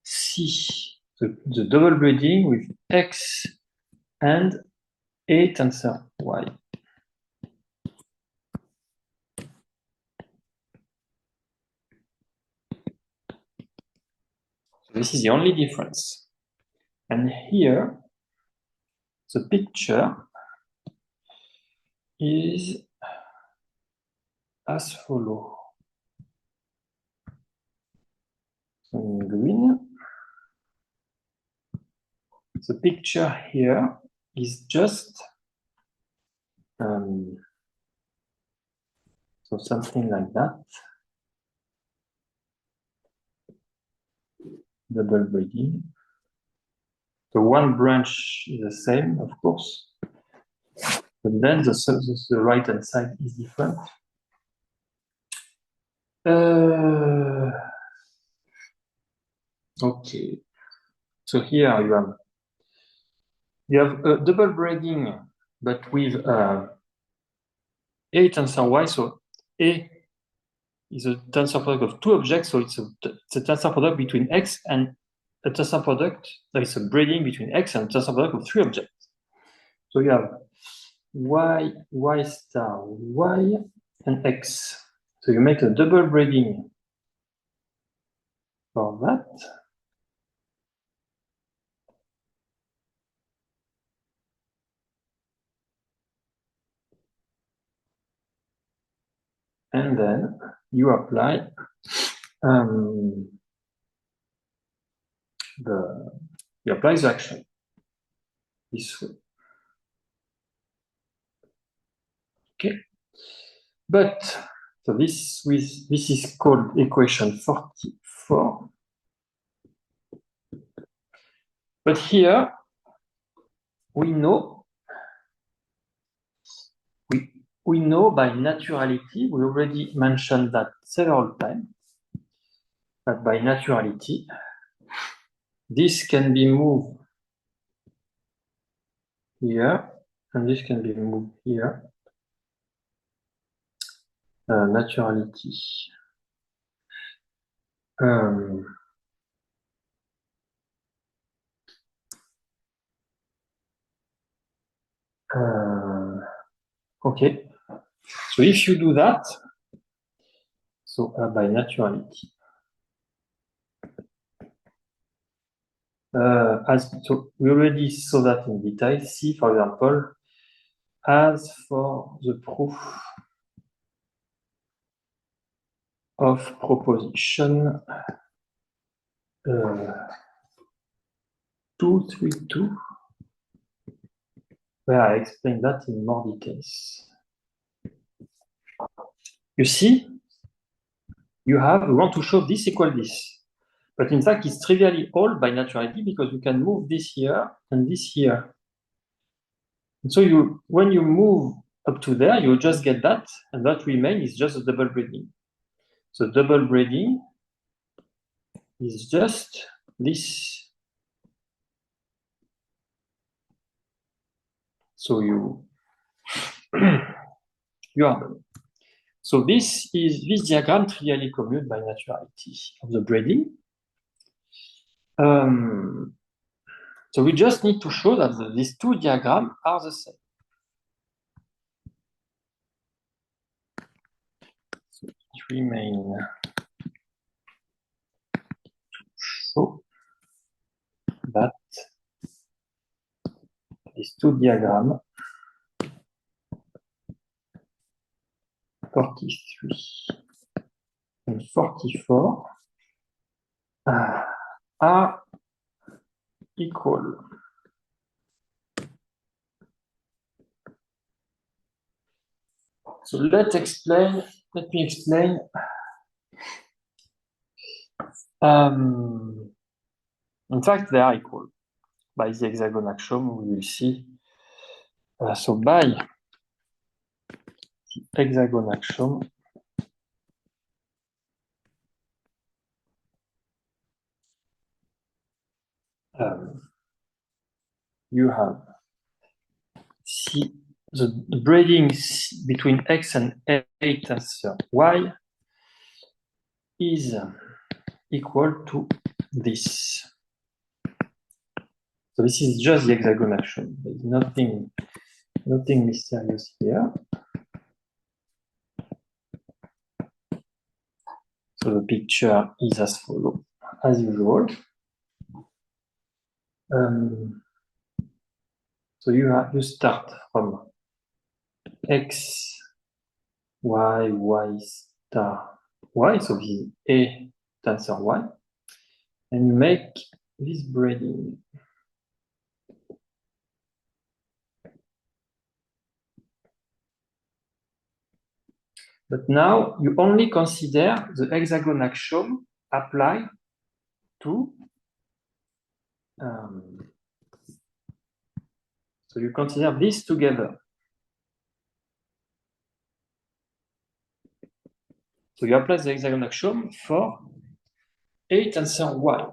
A: C, the double braiding with X and A tensor Y. So this is the only difference. And here, the picture is as follows. In green, the picture here is just so something like that. Double braiding. The one branch is the same, of course, but then the right hand side is different. Okay, so here you have a double braiding, but with A tensor Y. So A is a tensor product of two objects, so it's a tensor product between X and a tensor product. There is a braiding between X and a tensor product of three objects. So you have Y star Y and X. So you make a double braiding for that. And then you apply the action this way. Okay, but so this is called equation 44. But here we know by naturality, we already mentioned that several times, that by naturality, this can be moved here, and this can be moved here. Naturality. Okay. So if you do that, so by naturality, so we already saw that in detail. See, for example, as for the proof of proposition 232, where I explain that in more details. You see, we want to show this equal this. But in fact, it's trivially all by naturality because you can move this here and this here. And so when you move up to there, you just get that, and what remains is just a double braiding. So double braiding is just this. So you are done. So this diagram trivially commute by naturality of the braiding. So we just need to show that these two diagrams are the same. So it remains to show that these two diagrams, 43 and 44, are equal. So let me explain. In fact, they are equal. By the hexagon axiom, we will see. So by the hexagon axiom, you have C, the braiding between x and a tensor y is equal to this. So this is just the hexagon axiom. There is nothing mysterious here. So the picture is as follows, as usual. So you start from x, y, y star, y, so this is a tensor y, and you make this braiding. But now you only consider the hexagon axiom applied to, so you consider this together. So you apply the hexagon axiom for a tensor y.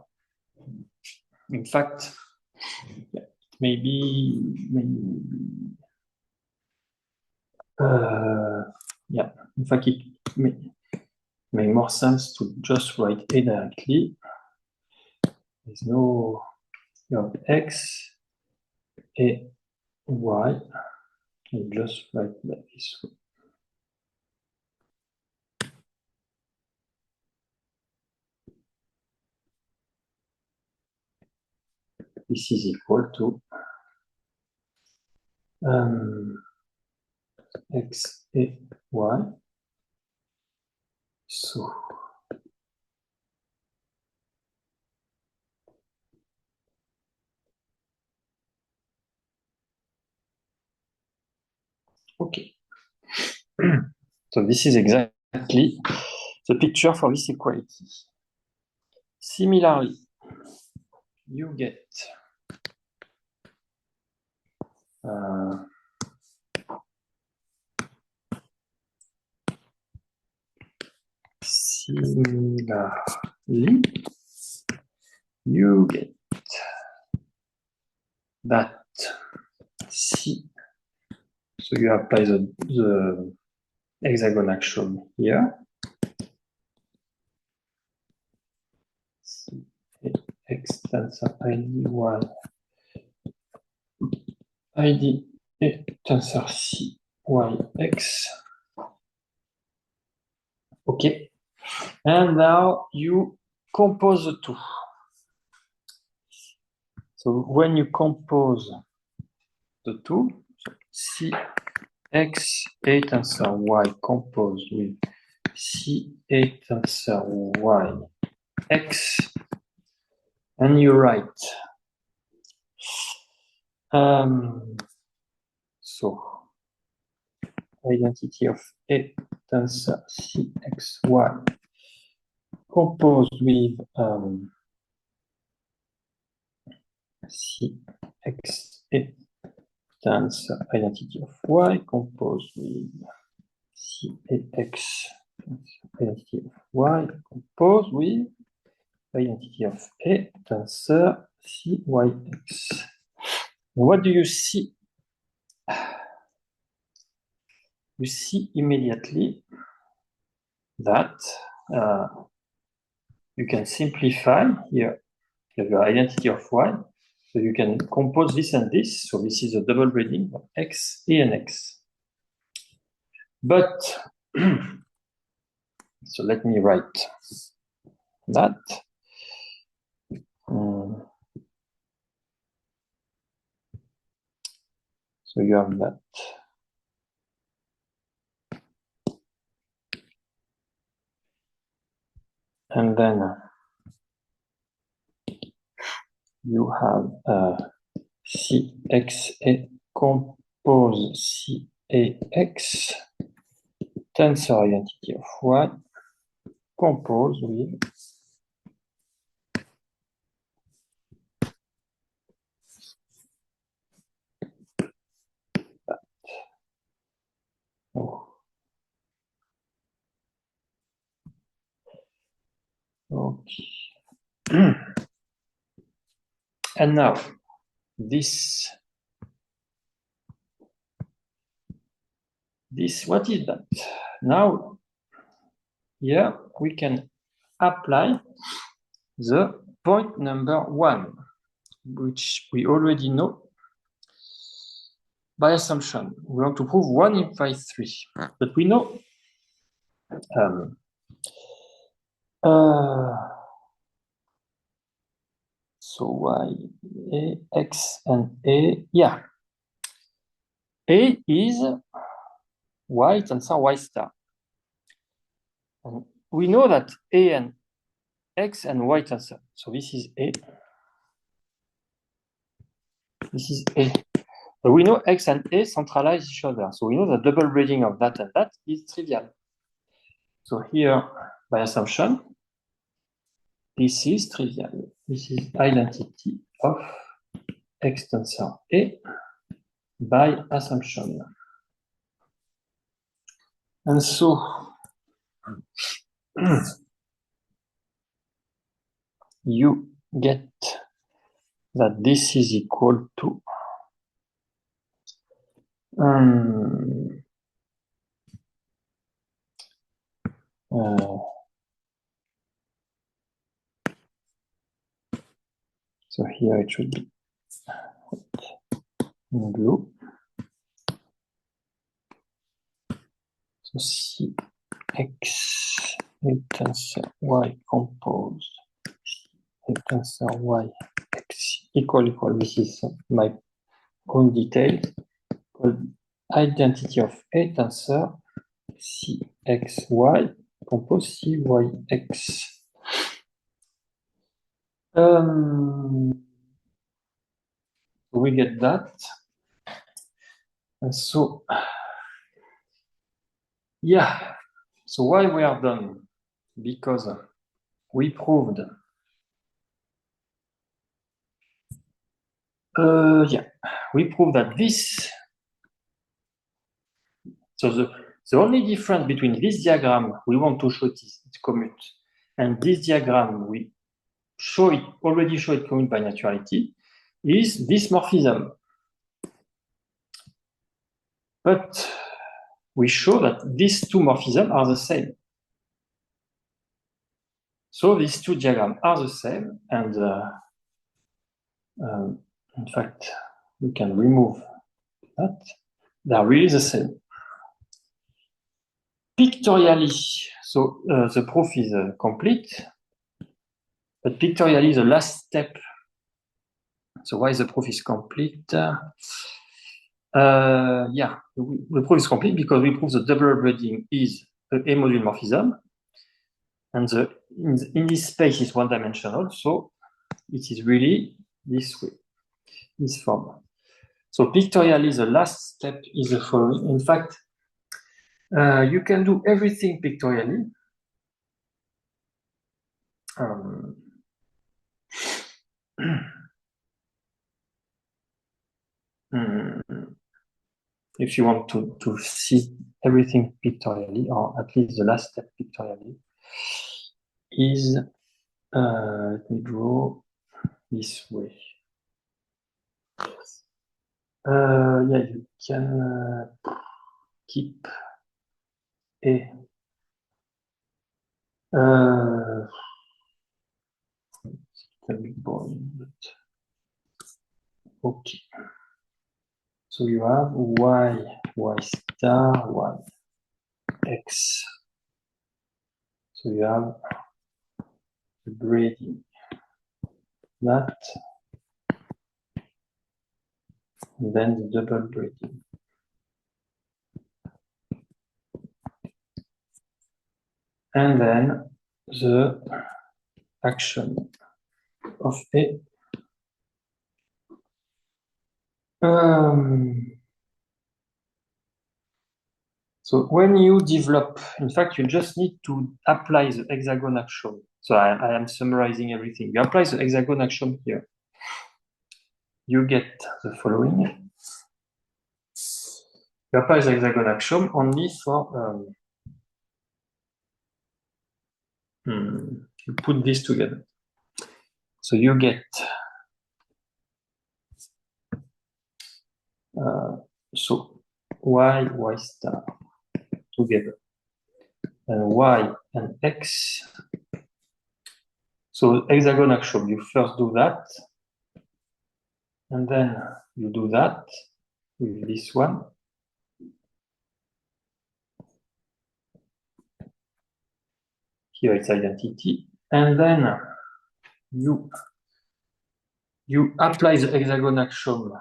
A: In fact, maybe in fact, it may make more sense to just write a directly. There's no, you have x, a, y, and just write like this. This is equal to x, a, y. So okay. So this is exactly the picture for this equality. Similarly, you get that C. So you apply the hexagon axiom here. C, x tensor ID y ID tensor C, Y, X. Okay. And now you compose the two. So when you compose the two, so C, X, A tensor Y composed with C, A tensor Y, X, and you write. So identity of A tensor C, X, Y composed with C, X, A tensor identity of Y composed with C, A, X identity of Y composed with identity of A tensor C, Y, X. What do you see? You see immediately that you can simplify here. You have your identity of Y, so you can compose this and this. So this is a double braiding of X, A, and X. But so let me write that. So you have that. And then you have CXA compose CAX tensor identity of Y compose with that. Oh. Okay. And now this, what is that? Now here we can apply the point number 1, which we already know by assumption. We want to prove 1 implies 3, but we know so Y, A, X, and A, yeah. A is Y tensor Y star. And we know that A and X and Y tensor. So this is A. This is A. But we know X and A centralize each other. So we know the double braiding of that and that is trivial. So here, by assumption, this is trivial. This is identity of X tensor A by assumption. And so you get that this is equal to so here it should be in blue. So C X A tensor Y composed A tensor Y X equal. This is my own detail called identity of A tensor C X Y composed C Y X. We get that. And so, yeah. So why we are done? Because we proved, we proved that this. So the only difference between this diagram we want to show it commute, and this diagram we already show it commute by naturality, is this morphism. But we show that these two morphisms are the same. So these two diagrams are the same, and in fact, we can remove that. They are really the same. Pictorially, so the proof is complete, but pictorially the last step. So why the proof is complete? Yeah, the proof is complete because we prove the double braiding is a module morphism, and in this space is one-dimensional, so it is really this way, this form. So pictorially, the last step is the following. In fact, you can do everything pictorially. If you want to see everything pictorially, or at least the last step pictorially, is let me draw this way. Yeah, you can keep a it's a bit boring, but okay. So you have y star, y, x. So you have the braiding, that, and then the double braiding. And then the action of A. So when you develop, in fact, you just need to apply the hexagon axiom. So I am summarizing everything. You apply the hexagon axiom here. You get the following. You apply the hexagon axiom only for, you put this together. So you get, so y star together, and y and x. So hexagon axiom, you first do that, and then you do that with this one. Here it's identity, and then you apply the hexagon axiom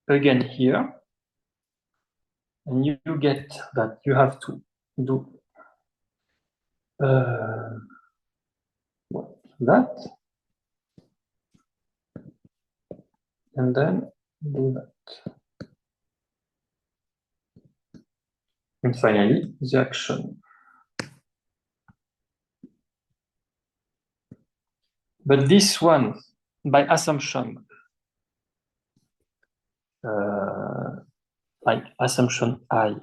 A: again here, and you get that you have to do that, and then do that. And finally, the action. But this one, by assumption, by assumption I,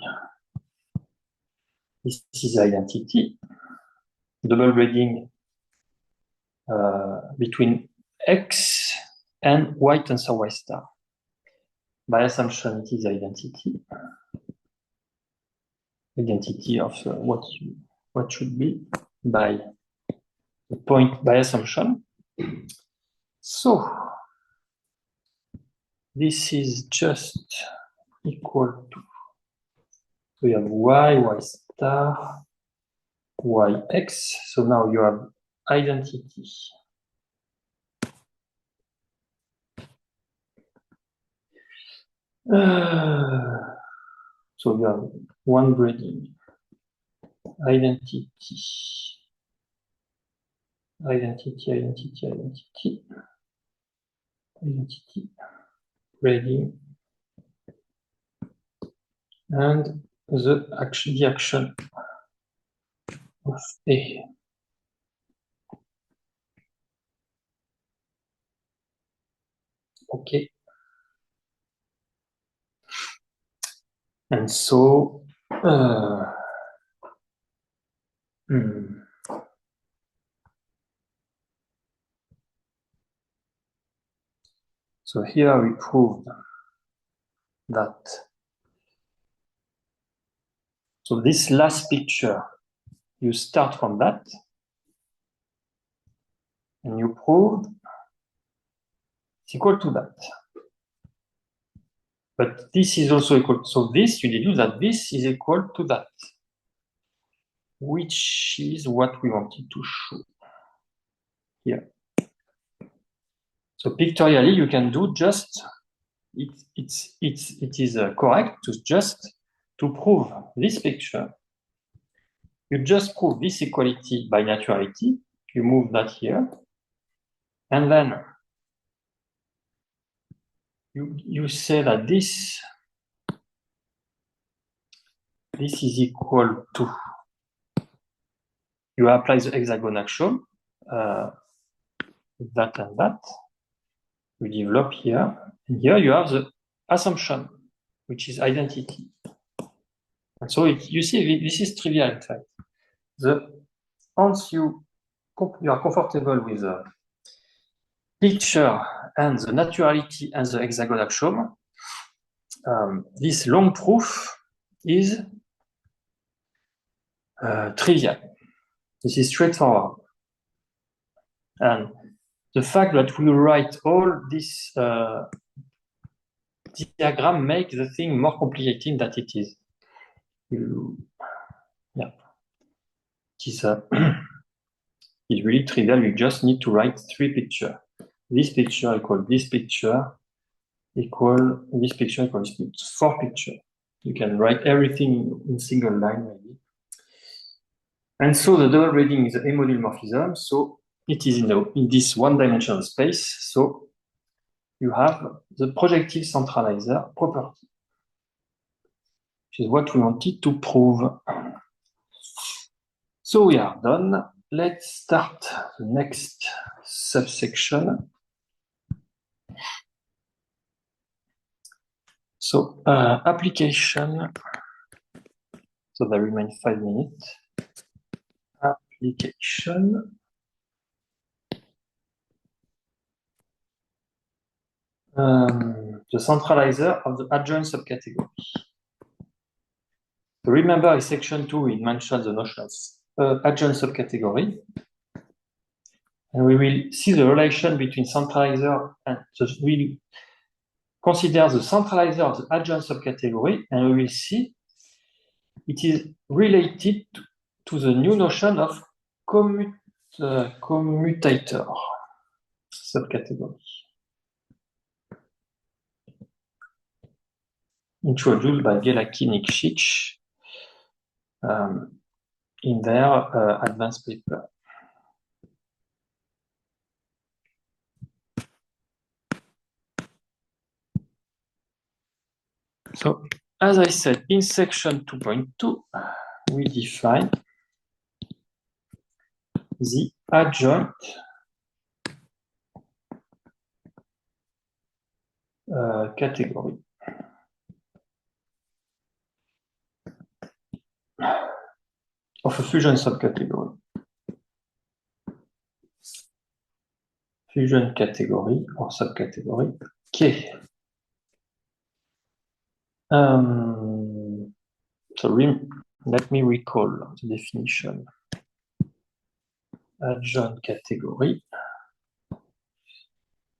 A: this is identity, double braiding between x and y tensor y star. By assumption, it is identity of what should be by the point by assumption. So this is just equal to, so you have y star, yx. So now you have identity so you have one braiding, identity, braiding, and the action of A. Okay. And so, so here we proved that. So this last picture, you start from that, and you prove it's equal to that. But this is also equal. So this, you deduce that this is equal to that, which is what we wanted to show here. So pictorially, you can do just, it is correct to just to prove this picture. You just prove this equality by naturality. You move that here. And then you say that this is equal to, you apply the hexagon axiom, that and that. You develop here. And here you have the assumption, which is identity. And so you see, this is trivial, in fact. Once you are comfortable with the picture and the naturality and the hexagon axiom, this long proof is trivial. This is straightforward. And the fact that we write all this diagram makes the thing more complicated than it is. Yeah. It's really trivial. You just need to write 3 pictures. This picture equal this picture equal this picture equal this picture. 4 pictures. You can write everything in single line, maybe. And so the double braiding is a module morphism. So it is in this one-dimensional space. So you have the projective centralizer property, which is what we wanted to prove. So we are done. Let's start the next subsection. So application. So there remain 5 minutes. Application. The centralizer of the adjoint subcategory. So remember in section 2, we mentioned the notion of adjoint subcategory. And we will see the relation between centralizer and we'll consider the centralizer of the adjoint subcategory, and we will see it is related to the new notion of commutator subcategory, introduced by Gelaki Nikšić in their advanced paper. So, as I said, in section 2.2, we define the adjoint category of a fusion subcategory. Fusion category or subcategory K. So let me recall the definition. Adjoint category.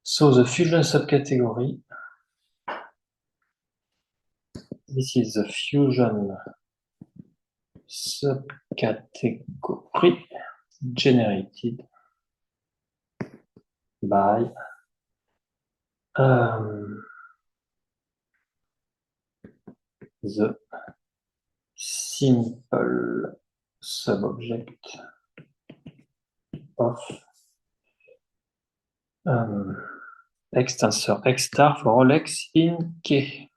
A: So the fusion subcategory, this is the fusion subcategory generated by the simple subobject of X tensor X star for all X in K.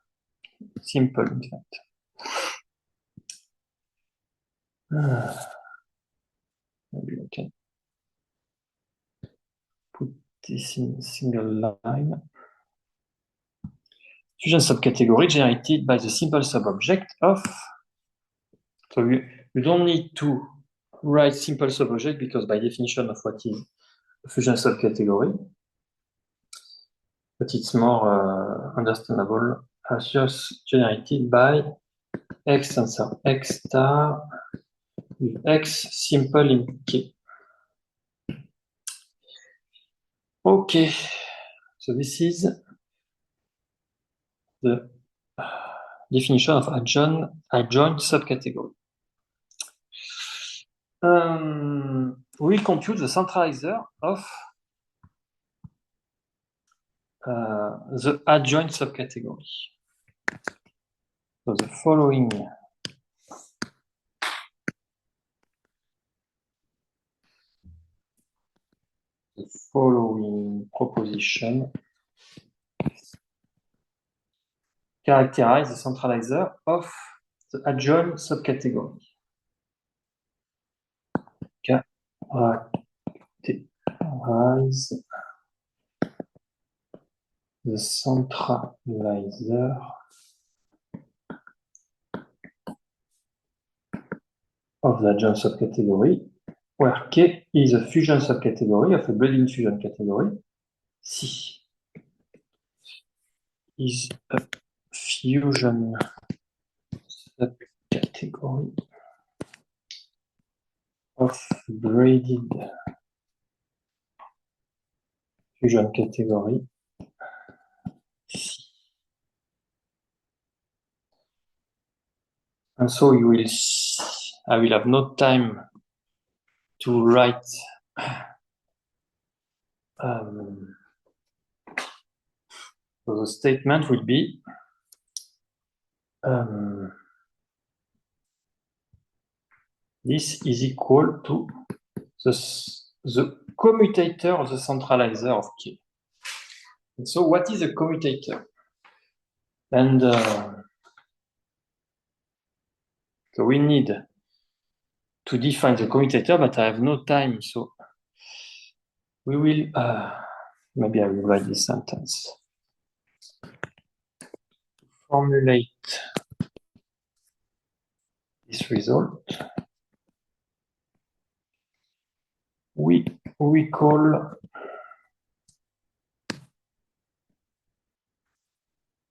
A: Simple, in fact. Maybe I can put this in single line. Fusion subcategory generated by the simple subobject of. So you don't need to write simple subobject because by definition of what is a fusion subcategory, but it's more understandable as just generated by X tensor X star with X simple in K. Okay, so this is the definition of adjoint subcategory. We compute the centralizer of the adjoint subcategory. So the following proposition characterize the centralizer of the adjoint subcategory. Characterize the centralizer of the adjoint subcategory, where K is a fusion subcategory of a Bredin fusion category. C is a fusion subcategory of braided fusion category. C. And so you will see, I will have no time to write so the statement will be this is equal to the commutator of the centralizer of K. And so what is a commutator? And so we need to define the commutator, but I have no time, so we will, maybe I will write this sentence. To formulate this result, we call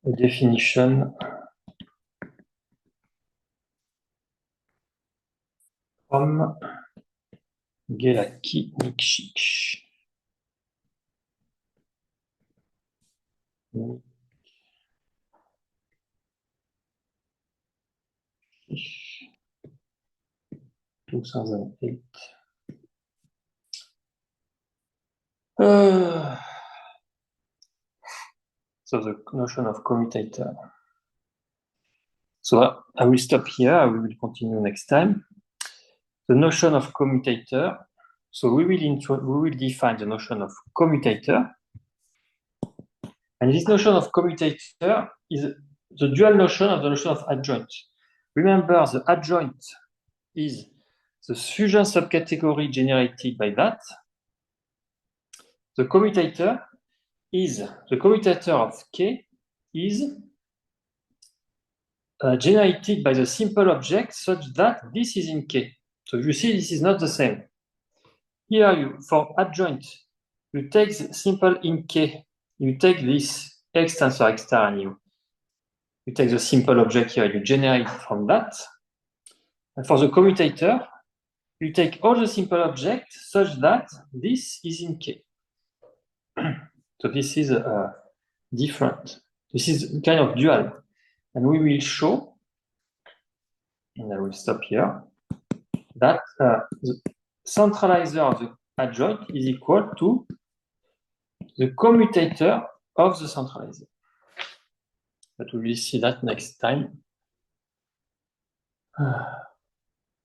A: a definition from Gelaki-Nikšić. Nikšić, 2008. So the notion of commutator. So I will stop here. We will continue next time. The notion of commutator. So we will define the notion of commutator. And this notion of commutator is the dual notion of the notion of adjoint. Remember, the adjoint is the fusion subcategory generated by that. The commutator is the commutator of K is generated by the simple object such that this is in K. So you see, this is not the same. Here, for adjoint, you take the simple in K. You take this X tensor X star and you take the simple object here, you generate from that. And for the commutator, you take all the simple objects such that this is in K. So this is different. This is kind of dual. And we will show, and I will stop here, that the centralizer of the adjoint is equal to the commutator of the centralizer. But we will see that next time.